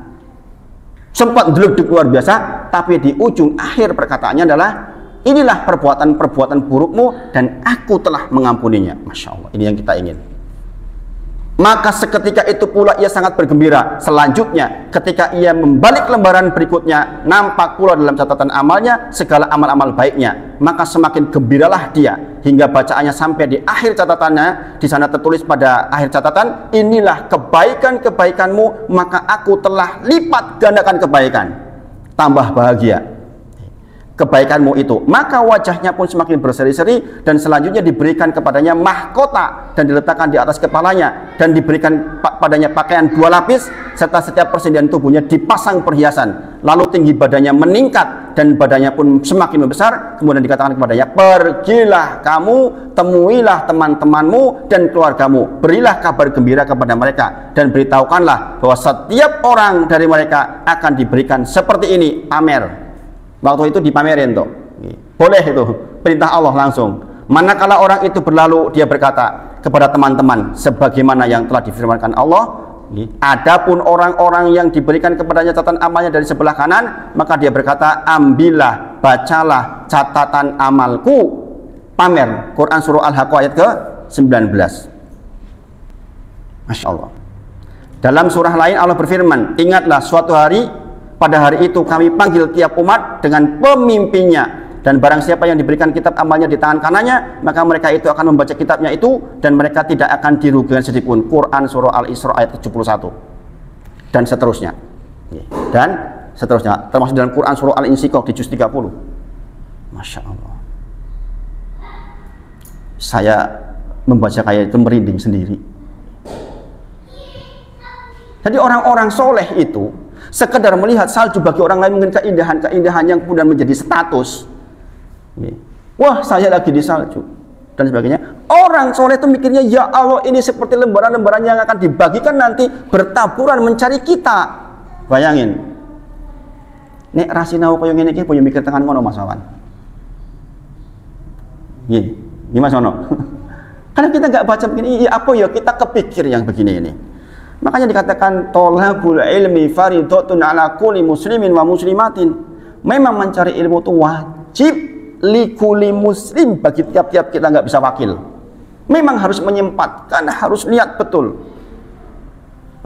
Sempat delik luar biasa, tapi di ujung akhir perkataannya adalah, inilah perbuatan-perbuatan burukmu dan aku telah mengampuninya. Masya Allah, ini yang kita ingin. Maka seketika itu pula ia sangat bergembira. Selanjutnya ketika ia membalik lembaran berikutnya, nampak pula dalam catatan amalnya segala amal-amal baiknya. Maka semakin gembiralah dia hingga bacaannya sampai di akhir catatannya. Di sana tertulis pada akhir catatan, inilah kebaikan-kebaikanmu, maka aku telah lipat gandakan kebaikan. tambah bahagia kebaikanmu itu, maka wajahnya pun semakin berseri-seri, dan selanjutnya diberikan kepadanya mahkota dan diletakkan di atas kepalanya, dan diberikan padanya pakaian 2 lapis, serta setiap persendian tubuhnya dipasang perhiasan, lalu tinggi badannya meningkat dan badannya pun semakin membesar. Kemudian dikatakan kepadanya, pergilah kamu, temuilah teman-temanmu dan keluargamu, berilah kabar gembira kepada mereka, dan beritahukanlah bahwa setiap orang dari mereka akan diberikan seperti ini, amer. Waktu itu dipamerin tuh, boleh itu, perintah Allah langsung. Manakala orang itu berlalu, dia berkata kepada teman-teman sebagaimana yang telah difirmankan Allah, adapun orang-orang yang diberikan kepadanya catatan amalnya dari sebelah kanan, maka dia berkata, ambillah, bacalah catatan amalku, pamer. Quran surah Al-Haqqah ayat ke-19. Masya Allah. Dalam surah lain Allah berfirman, ingatlah suatu hari, pada hari itu kami panggil tiap umat dengan pemimpinnya, dan barang siapa yang diberikan kitab amalnya di tangan kanannya, maka mereka itu akan membaca kitabnya itu, dan mereka tidak akan dirugikan sedikitpun. Quran surah Al-Isra ayat 71 dan seterusnya. Dan seterusnya, termasuk dalam Quran surah Al-Insyikok di juz 30. Masya Allah. Saya membaca kayak itu merinding sendiri. Jadi orang-orang soleh itu sekedar melihat salju bagi orang lain mungkin keindahan-keindahan yang kemudian menjadi status. Wah, saya lagi di salju dan sebagainya. Orang soleh itu mikirnya, ya Allah, ini seperti lembaran-lembaran yang akan dibagikan nanti bertaburan mencari kita. Bayangin. Nek rasinau koyo ngene iki punya mikir tekan ngono Mas Wawan. Nggih, Mas Ono. Karena kita nggak baca begini, apa ya kita kepikir yang begini ini. Makanya dikatakan tolabul ilmi faridatun ala kulli muslimin wa muslimatin. Memang mencari ilmu itu wajib likuli muslim, bagi tiap-tiap kita, nggak bisa wakil. Memang harus menyempatkan, harus lihat betul.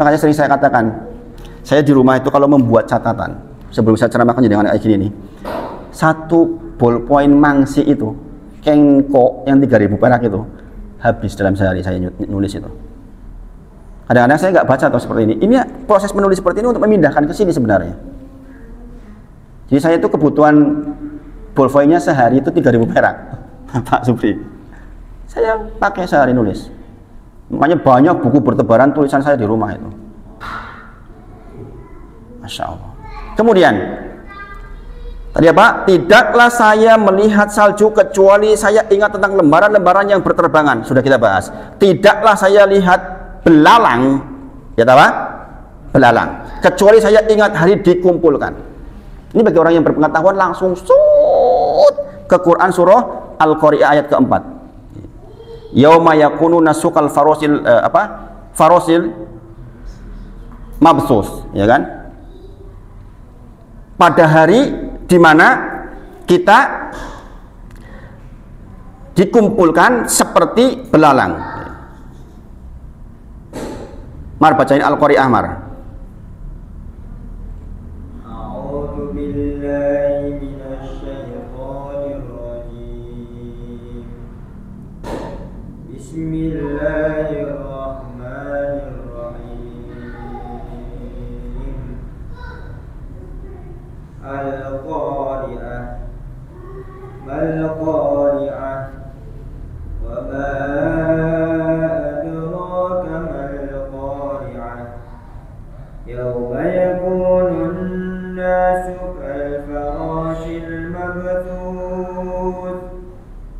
Makanya sering saya katakan, saya di rumah itu kalau membuat catatan sebelum saya ceramahkan dengan kayak gini nih, 1 ballpoint mangsi itu kengko yang 3.000 perak itu habis dalam sehari saya nulis itu. Kadang-kadang saya nggak baca atau seperti ini. Ini proses menulis seperti ini untuk memindahkan ke sini sebenarnya. Jadi saya itu kebutuhan ballpointnya sehari itu 3.000 perak, Pak Supri. Saya pakai sehari nulis. Makanya banyak buku bertebaran tulisan saya di rumah itu. Masya Allah. Kemudian tadi apa? Tidaklah saya melihat salju kecuali saya ingat tentang lembaran-lembaran yang berterbangan. Sudah kita bahas. Tidaklah saya lihat belalang, ya tahu? Belalang. Kecuali saya ingat hari dikumpulkan. Ini bagi orang yang berpengetahuan langsung ke Quran surah Al-Qari'ah ayat keempat. Yauma yakunu nasukal farosil farosil mabsus, ya kan? Pada hari di mana kita dikumpulkan seperti belalang. Mar, bacain Al-Qari'ah, Mar. A'udzu billahi minasyaitonir rajim. Bismillahirrahmanirrahim. Al-Qari'ah. Mal Qari'ah. Wa ma يوم يكون الناس كالفراش المبثوث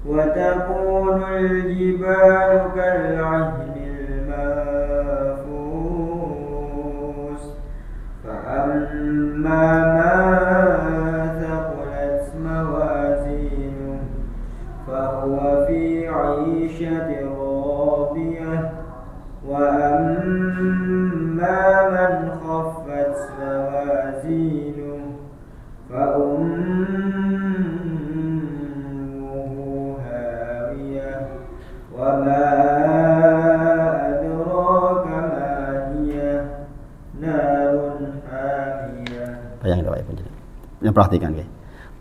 وتكون الجبال كالعهن المنفوش فأما من ثقلت موازينه فهو في عيشة راضية وأما من خفت موازينه فأمه هاوية وما أدراك ما هي نار حامية. Bayangin Bapak Ibu. Yang perhatikan, guys.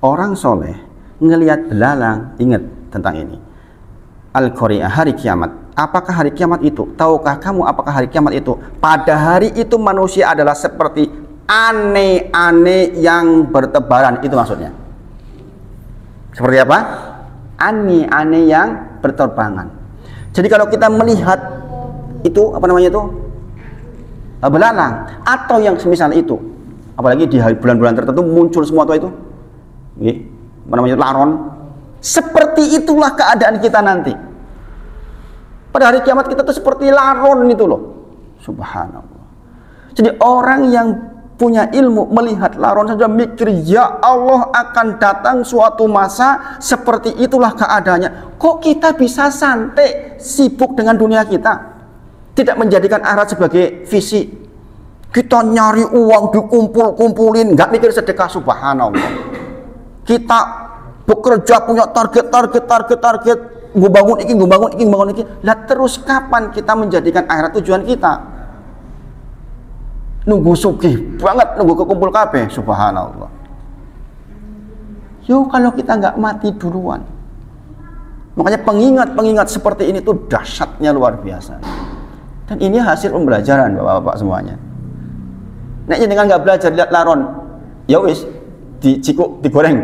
Orang soleh ngelihat belalang, ingat tentang ini. Al-Qari'ah, hari kiamat. Apakah hari kiamat itu? Tahukah kamu apakah hari kiamat itu? Pada hari itu manusia adalah seperti Aneh-aneh yang bertebaran, itu maksudnya. Seperti apa? Aneh-aneh yang berterbangan. Jadi kalau kita melihat itu, apa namanya itu? Belalang, atau yang semisal itu, apalagi di bulan-bulan tertentu muncul semua itu, apa namanya, laron. Seperti itulah keadaan kita nanti. Pada hari kiamat kita tuh seperti laron itu loh. Subhanallah. Jadi orang yang punya ilmu melihat laron saja mikir, ya Allah akan datang suatu masa seperti itulah keadaannya. Kok kita bisa santai sibuk dengan dunia kita? Tidak menjadikan akhirat sebagai visi. Kita nyari uang dikumpul-kumpulin, nggak mikir sedekah. Subhanallah. Kita bekerja punya target, gue bangun ini. Lah terus kapan kita menjadikan akhirat tujuan kita? Nunggu sugih banget, nunggu kekumpul kabeh. Subhanallah. Yo, kalau kita nggak mati duluan. Makanya pengingat seperti ini tuh dahsyatnya luar biasa. Dan ini hasil pembelajaran bapak-bapak semuanya. Nek jenengan nggak belajar lihat laron, ya wis dicikuk digoreng.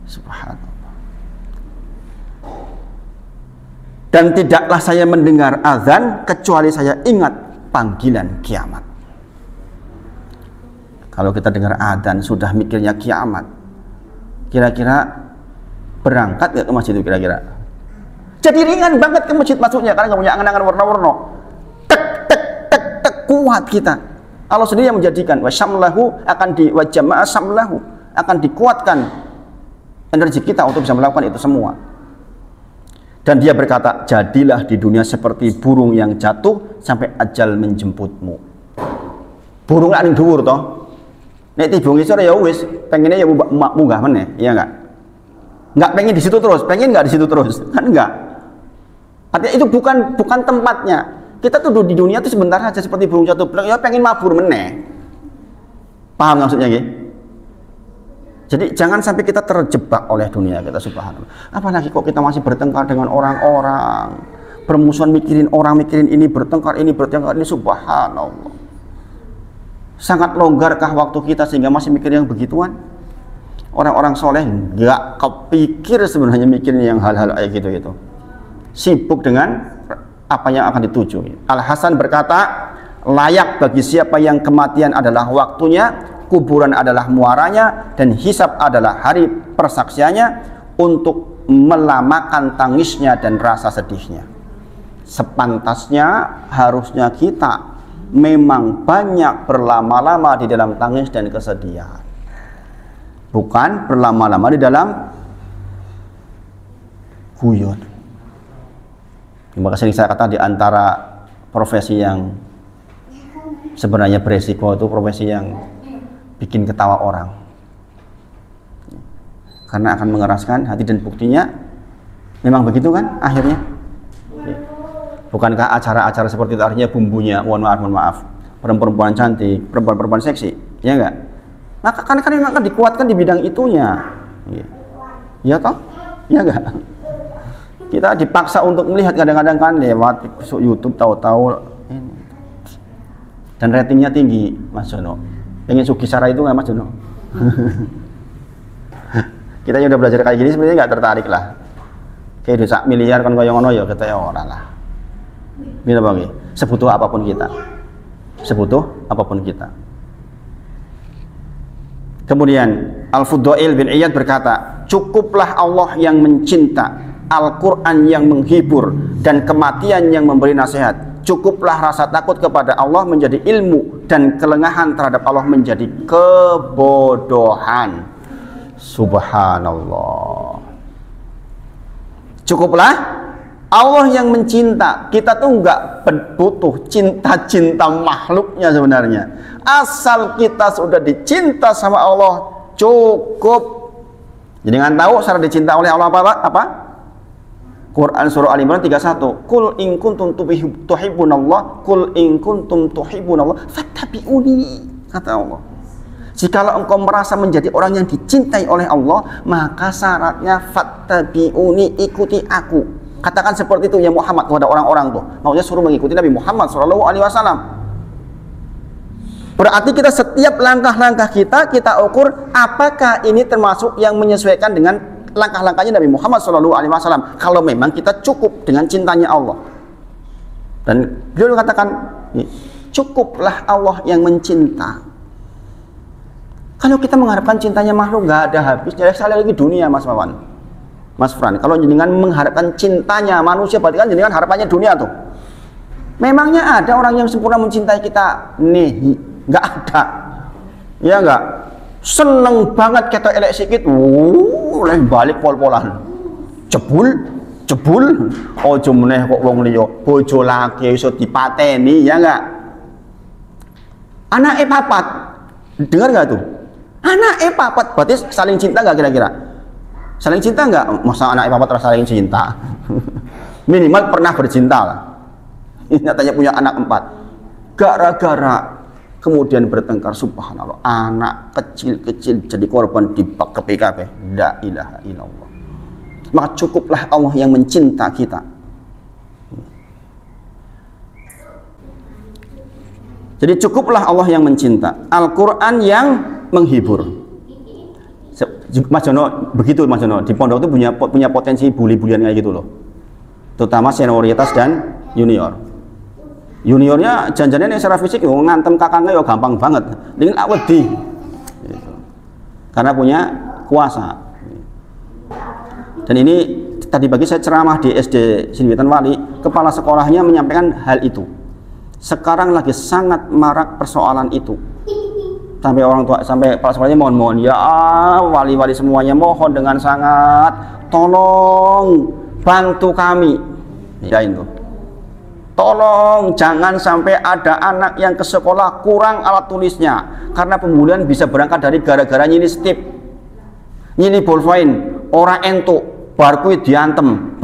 Subhanallah. Dan tidaklah saya mendengar azan kecuali saya ingat panggilan kiamat. Kalau kita dengar azan sudah mikirnya kiamat, kira-kira berangkat nggak ke masjid itu kira-kira? Jadi ringan banget ke masjid masuknya karena nggak punya angan-angan warna-warna. Tek kuat kita. Allah sendiri yang menjadikan wasyamlahu akan wajama'a samlahu akan dikuatkan energi kita untuk bisa melakukan itu semua. Dan dia berkata, jadilah di dunia seperti burung yang jatuh sampai ajal menjemputmu. Burung ning dhuwur toh. Nek tiba ngisor ya wis, pengennya ya munggah meneh, iya enggak? Enggak pengen di situ terus, pengen enggak di situ terus? Kan enggak. Artinya itu bukan tempatnya. Kita tuh di dunia itu sebentar saja seperti burung jatuh, ya pengen mabur meneh. Paham maksudnya nggih? Jadi jangan sampai kita terjebak oleh dunia kita, subhanallah. Apalagi kok kita masih bertengkar dengan orang-orang, bermusuhan mikirin orang, mikirin ini, bertengkar ini, subhanallah. Sangat longgarkah waktu kita sehingga masih mikir yang begituan? Orang-orang soleh nggak kepikir sebenarnya mikirin yang hal-hal kayak gitu. Sibuk dengan apa yang akan dituju. Al-Hasan berkata, layak bagi siapa yang kematian adalah waktunya, kuburan adalah muaranya, dan hisab adalah hari persaksiannya untuk melamakan tangisnya dan rasa sedihnya. Sepantasnya harusnya kita memang banyak berlama-lama di dalam tangis dan kesedihan, bukan berlama-lama di dalam guyon. Maka sering saya kata di antara profesi yang sebenarnya beresiko itu profesi yang bikin ketawa orang, karena akan mengeraskan hati, dan buktinya memang begitu kan akhirnya. Bukankah acara-acara seperti itu artinya bumbunya, mohon maaf, perempuan cantik, perempuan seksi, ya enggak? Maka kan memang akan dikuatkan di bidang itunya, ya toh, ya enggak? Kita dipaksa untuk melihat kadang-kadang kan lewat YouTube tahu-tahu ini. Dan ratingnya tinggi, Mas Jono. Pengen Sugi Sara itu nggak Mas Jono? Kita yang udah belajar kayak gini sebenarnya nggak tertarik lah. Kayak dosa miliar kan kaya ngono ya kita ya ora lah. Gini bang, sebutuh apapun kita. Kemudian Al-Fudail bin Iyad berkata, cukuplah Allah yang mencinta, Al-Quran yang menghibur, dan kematian yang memberi nasihat. Cukuplah rasa takut kepada Allah menjadi ilmu, dan kelengahan terhadap Allah menjadi kebodohan. Subhanallah. Cukuplah Allah yang mencinta. Kita tuh nggak butuh cinta-cinta makhluknya sebenarnya. Asal kita sudah dicinta sama Allah, cukup. Jadi nggak tahu cara dicinta oleh Allah apa? Quran surah Al Imran 31. Qul in kuntum tuhibbunallah, qul in kuntum tuhibbunallah fattabi'uni, kata Allah. Jikalau engkau merasa menjadi orang yang dicintai oleh Allah, maka syaratnya fattabi'uni, ikuti aku. Katakan seperti itu ya Muhammad kepada orang-orang tuh. Maksudnya suruh mengikuti Nabi Muhammad SAW. Berarti kita setiap langkah-langkah kita ukur apakah ini termasuk yang menyesuaikan dengan langkah-langkahnya Nabi Muhammad SAW. Kalau memang kita cukup dengan cintanya Allah. Dan beliau katakan, cukuplah Allah yang mencinta. Kalau kita mengharapkan cintanya makhluk nggak ada habisnya. Sekali lagi dunia, Mas Wawan, Mas Fran. Kalau jenengan mengharapkan cintanya manusia, berarti kan jenengan harapannya dunia tuh. Memangnya ada orang yang sempurna mencintai kita? Nih, nggak ada. Ya nggak. Seneng banget kita elek sikit, balik pol-polan. Jebul. Ojo meneh kok wong liya, bojo lagi iso dipateni, ya nggak. Anake papat, dengar nggak tuh? Anake papat, berarti saling cinta nggak kira-kira? Saling cinta nggak? Masa anake papat terus saling cinta? Minimal pernah bercinta lah. Nyatanya punya anak 4, gara-gara kemudian bertengkar, subhanallah, anak kecil-kecil jadi korban di PKP. La ilaha illallah. Maka cukuplah Allah yang mencinta kita. Jadi cukuplah Allah yang mencinta. Al-Quran yang menghibur. Mas Jono begitu, Mas Jono di pondok itu punya potensi bully-bulian kayak gitu loh, terutama senioritas dan junior. Juniornya janjiannya secara fisik ngantem kakaknya gampang banget, dengan awedi gitu. Karena punya kuasa. Dan ini tadi pagi saya ceramah di SD Sinwitan Wali, kepala sekolahnya menyampaikan hal itu. Sekarang lagi sangat marak persoalan itu. Sampai orang tua, sampai kepala sekolahnya mohon ya wali-wali semuanya mohon dengan sangat, tolong bantu kami. Ya itu. Tolong jangan sampai ada anak yang ke sekolah kurang alat tulisnya, karena pembulian bisa berangkat dari gara-gara nyili stip, nyili bolpoin, orang entuk, bar kuwi diantem,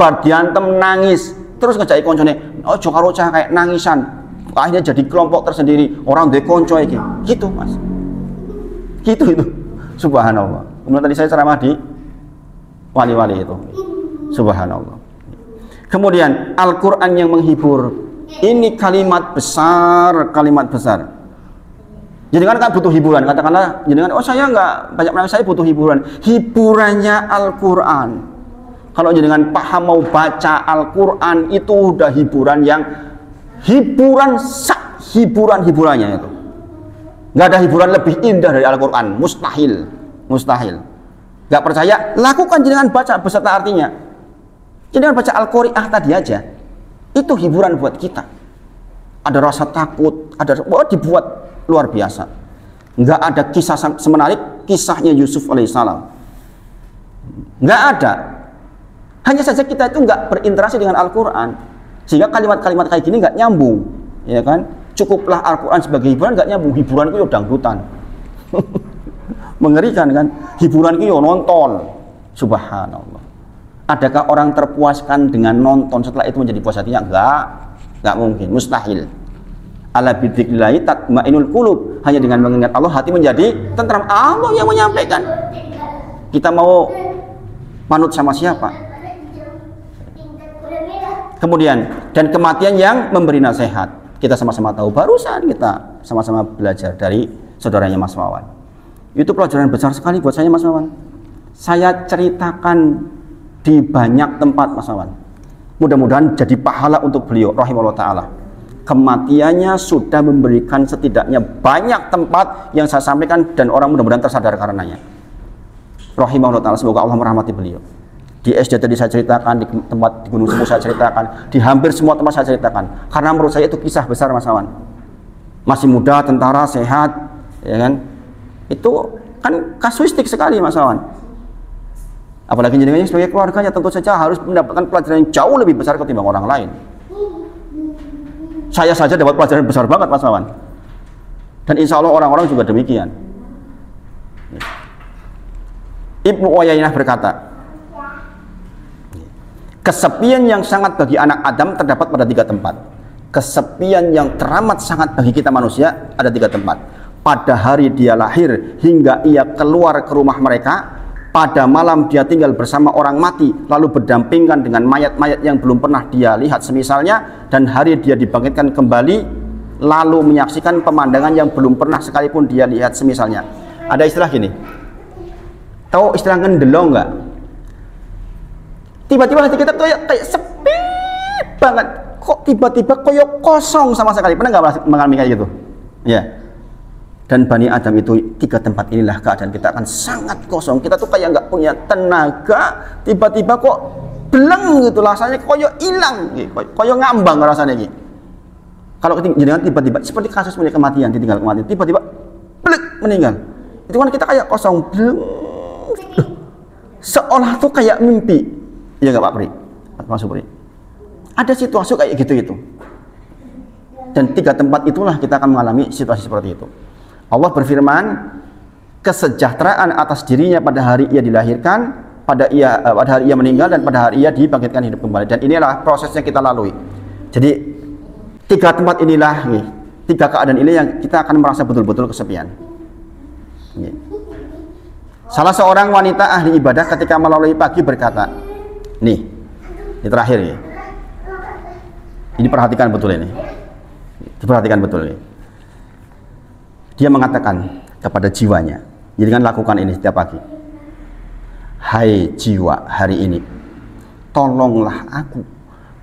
nangis, terus ngejaki koncone, ojo karo cah kayak nangisan, akhirnya jadi kelompok tersendiri, orang duwe konco iki. Gitu, Mas. Gitu itu. Subhanallah. Kemudian tadi saya ceramah di wali-wali itu. Subhanallah. Kemudian Al-Quran yang menghibur, ini kalimat besar. Jenengan kan butuh hiburan, katakanlah jenengan, oh saya nggak banyak menangis, saya butuh hiburan. Hiburannya Al-Quran. Kalau jenengan paham mau baca Al-Quran itu udah hiburan yang hiburannya itu. Nggak ada hiburan lebih indah dari Al-Quran, mustahil. Nggak percaya, lakukan jenengan baca beserta artinya. Jangan baca Al-Qari'ah tadi aja, itu hiburan buat kita. Ada rasa takut, dibuat luar biasa. Nggak ada kisah semenarik kisahnya Yusuf alaihissalam. Nggak ada. Hanya saja kita itu nggak berinteraksi dengan Al-Quran, sehingga kalimat-kalimat kayak gini nggak nyambung, ya kan? Cukuplah Al-Quran sebagai hiburan, nggak nyambung. Hiburan itu dangdutan. Mengerikan kan? Hiburan itu nonton. Subhanallah. Adakah orang terpuaskan dengan nonton setelah itu menjadi puas hatinya? Enggak mungkin, mustahil. Ala bidzikrillahi tatmainul qulub. Hanya dengan mengingat Allah hati menjadi tentram. Allah yang menyampaikan. Kita mau manut sama siapa? Kemudian, dan kematian yang memberi nasihat. Kita sama-sama tahu, barusan kita sama-sama belajar dari saudaranya Mas Wawan. Itu pelajaran besar sekali buat saya, Mas Wawan. Saya ceritakan di banyak tempat, Mas Wawan. Mudah-mudahan jadi pahala untuk beliau rahimahullah ta'ala. Kematiannya sudah memberikan setidaknya banyak tempat yang saya sampaikan, dan orang mudah-mudahan tersadar karenanya. Rahimahullah ta'ala, semoga Allah merahmati beliau. Di SD tadi saya ceritakan, di tempat di Gunung Semeru saya ceritakan, di hampir semua tempat saya ceritakan, karena menurut saya itu kisah besar, Mas Wawan. Masih muda, tentara, sehat, ya kan? Itu kan kasuistik sekali, Mas Wawan. Apalagi jenengan sebagai keluarganya tentu saja harus mendapatkan pelajaran yang jauh lebih besar ketimbang orang lain. Saya saja dapat pelajaran besar banget, Mas Wawan. Dan insya Allah orang-orang juga demikian. Ibnu Uyainah berkata, kesepian yang sangat bagi anak Adam terdapat pada 3 tempat. Kesepian yang teramat sangat bagi kita manusia ada 3 tempat. Pada hari dia lahir hingga ia keluar ke rumah mereka, pada malam dia tinggal bersama orang mati lalu berdampingan dengan mayat-mayat yang belum pernah dia lihat semisalnya, dan hari dia dibangkitkan kembali lalu menyaksikan pemandangan yang belum pernah sekalipun dia lihat. Semisalnya ada istilah gini, tahu istilah ngendelong nggak? Tiba-tiba hati kita kayak sepi banget, kok tiba-tiba kayak kosong sama sekali. Pernah nggak mengalami kayak gitu? Ya. Dan Bani Adam itu 3 tempat inilah keadaan kita akan sangat kosong. Kita tuh kayak nggak punya tenaga, tiba-tiba kok beleng gitu, rasanya koyo hilang, koyo ngambang rasanya gitu. Kalau jenengan tiba-tiba seperti kasus kematian, ditinggal kematian, tiba-tiba blik meninggal. Itu kan kita kayak kosong, beleng, seolah tuh kayak mimpi. Ya nggak Pak Pri? Pak Supri. Ada situasi kayak gitu itu. Dan 3 tempat itulah kita akan mengalami situasi seperti itu. Allah berfirman, kesejahteraan atas dirinya pada hari ia dilahirkan, pada hari ia meninggal, dan pada hari ia dibangkitkan hidup kembali. Dan inilah proses yang kita lalui. Jadi 3 tempat inilah nih, 3 keadaan ini yang kita akan merasa betul-betul kesepian. Nih. Salah seorang wanita ahli ibadah ketika melalui pagi berkata, nih, ini terakhir nih. Ini perhatikan betul ini. Diperhatikan betul ini. Dia mengatakan kepada jiwanya, jadi kan lakukan ini setiap pagi. Hai jiwa hari ini, tolonglah aku.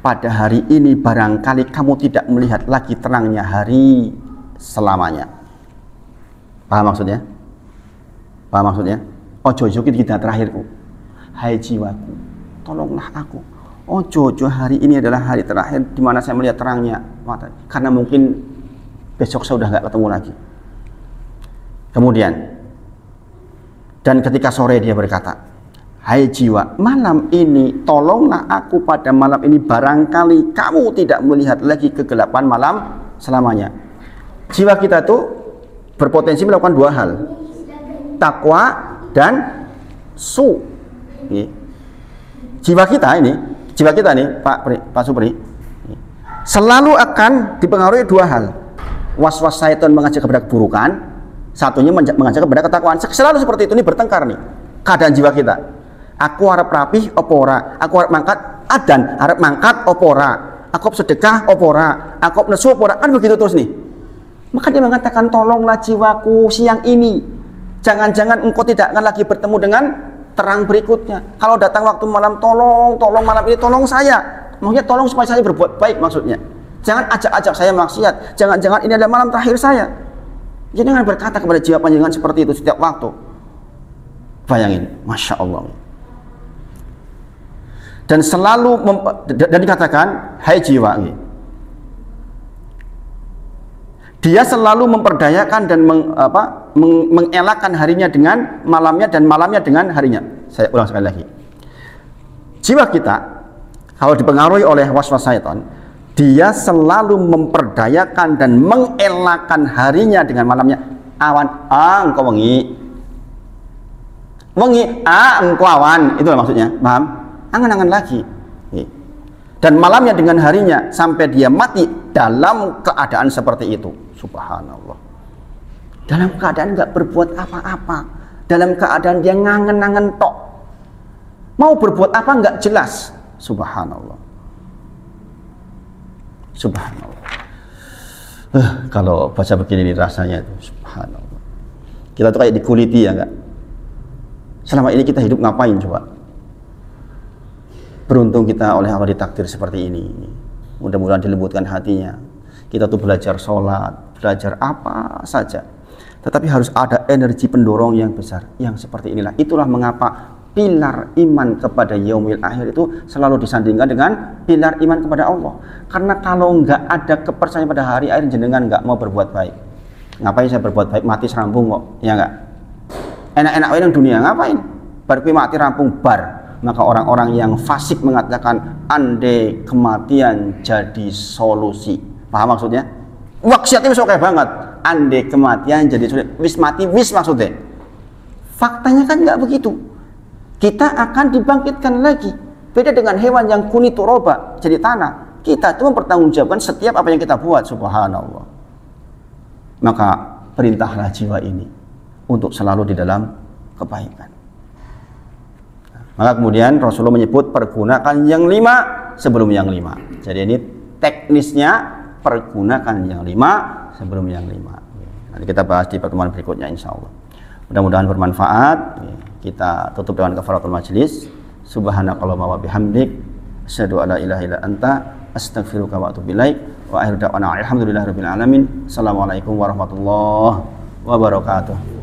Pada hari ini barangkali kamu tidak melihat lagi terangnya hari selamanya. Paham maksudnya? Paham maksudnya? Ojo-ojo kita terakhirku. Hai jiwaku, tolonglah aku. Ojo-ojo hari ini adalah hari terakhir di mana saya melihat terangnya mata. Karena mungkin besok saya sudah nggak ketemu lagi. Kemudian, dan ketika sore dia berkata, hai jiwa, malam ini tolonglah aku pada malam ini, barangkali kamu tidak melihat lagi kegelapan malam selamanya. Jiwa kita tuh berpotensi melakukan 2 hal, takwa dan su. Jiwa kita nih Pak Supri, selalu akan dipengaruhi 2 hal. Was-was syaitan mengajak kepada keburukan, satunya mengajak kepada ketakwaan. Selalu seperti itu, ini bertengkar nih keadaan jiwa kita. Aku harap rapih opora, aku harap mangkat adan, harap mangkat opora, aku sedekah opora, aku nesu opora, kan begitu terus nih. Maka dia mengatakan, tolonglah jiwaku siang ini, jangan-jangan engkau tidak akan lagi bertemu dengan terang berikutnya. Kalau datang waktu malam, tolong malam ini tolong saya, maksudnya tolong supaya saya berbuat baik maksudnya. Jangan ajak-ajak saya maksiat, jangan-jangan ini adalah malam terakhir saya. Jangan berkata kepada jiwa panjenengan seperti itu setiap waktu. Bayangin, Masya Allah. Dan selalu dan dikatakan, hai jiwa, dia selalu memperdayakan dan mengelakkan harinya dengan malamnya, dan malamnya dengan harinya. Saya ulang sekali lagi. Jiwa kita kalau dipengaruhi oleh was-was syaitan, dia selalu memperdayakan dan mengelakkan harinya dengan malamnya. Awan, engkau wengi, engkau awan, itulah maksudnya, paham? Angan-angan lagi. Dan malamnya dengan harinya sampai dia mati dalam keadaan seperti itu. Subhanallah. Dalam keadaan nggak berbuat apa-apa, dalam keadaan dia ngangen-ngangen tok. Mau berbuat apa nggak jelas. Subhanallah. Subhanallah. Kalau baca begini rasanya itu subhanallah. Kita tuh kayak dikuliti ya enggak? Selama ini kita hidup ngapain coba? Beruntung kita oleh Allah ditakdir seperti ini. Mudah-mudahan dilembutkan hatinya. Kita tuh belajar sholat, belajar apa saja. Tetapi harus ada energi pendorong yang besar. Yang seperti inilah. Itulah mengapa pilar iman kepada yaumil akhir itu selalu disandingkan dengan pilar iman kepada Allah. Karena kalau nggak ada kepercayaan pada hari akhir, jenengan nggak mau berbuat baik. Ngapain saya berbuat baik, mati serambung kok, ya nggak? Enak-enak yang dunia ngapain? Baru mati rampung bar. Maka orang-orang yang fasik mengatakan andai kematian jadi solusi. Paham maksudnya? Waksiatnya masuk kayak banget. Andai kematian jadi solusi. Wis mati wis maksudnya. Faktanya kan nggak begitu. Kita akan dibangkitkan lagi. Beda dengan hewan yang kuni turoba, jadi tanah. Kita itu mempertanggungjawabkan setiap apa yang kita buat. Subhanallah. Maka perintahlah jiwa ini untuk selalu di dalam kebaikan. Maka kemudian Rasulullah menyebut pergunakan yang 5 sebelum yang 5. Jadi ini teknisnya pergunakan yang 5 sebelum yang 5. Nanti kita bahas di pertemuan berikutnya insyaallah. Mudah-mudahan bermanfaat. Kita tutup dengan kafaratul majlis. Subhanakallahumma wa bihamdik asyhadu an la ilaha illa anta astaghfiruka wa atubu ilaik. Wa akhiru da'wana alhamdulillahirabbil alamin. Assalamualaikum warahmatullahi wabarakatuh.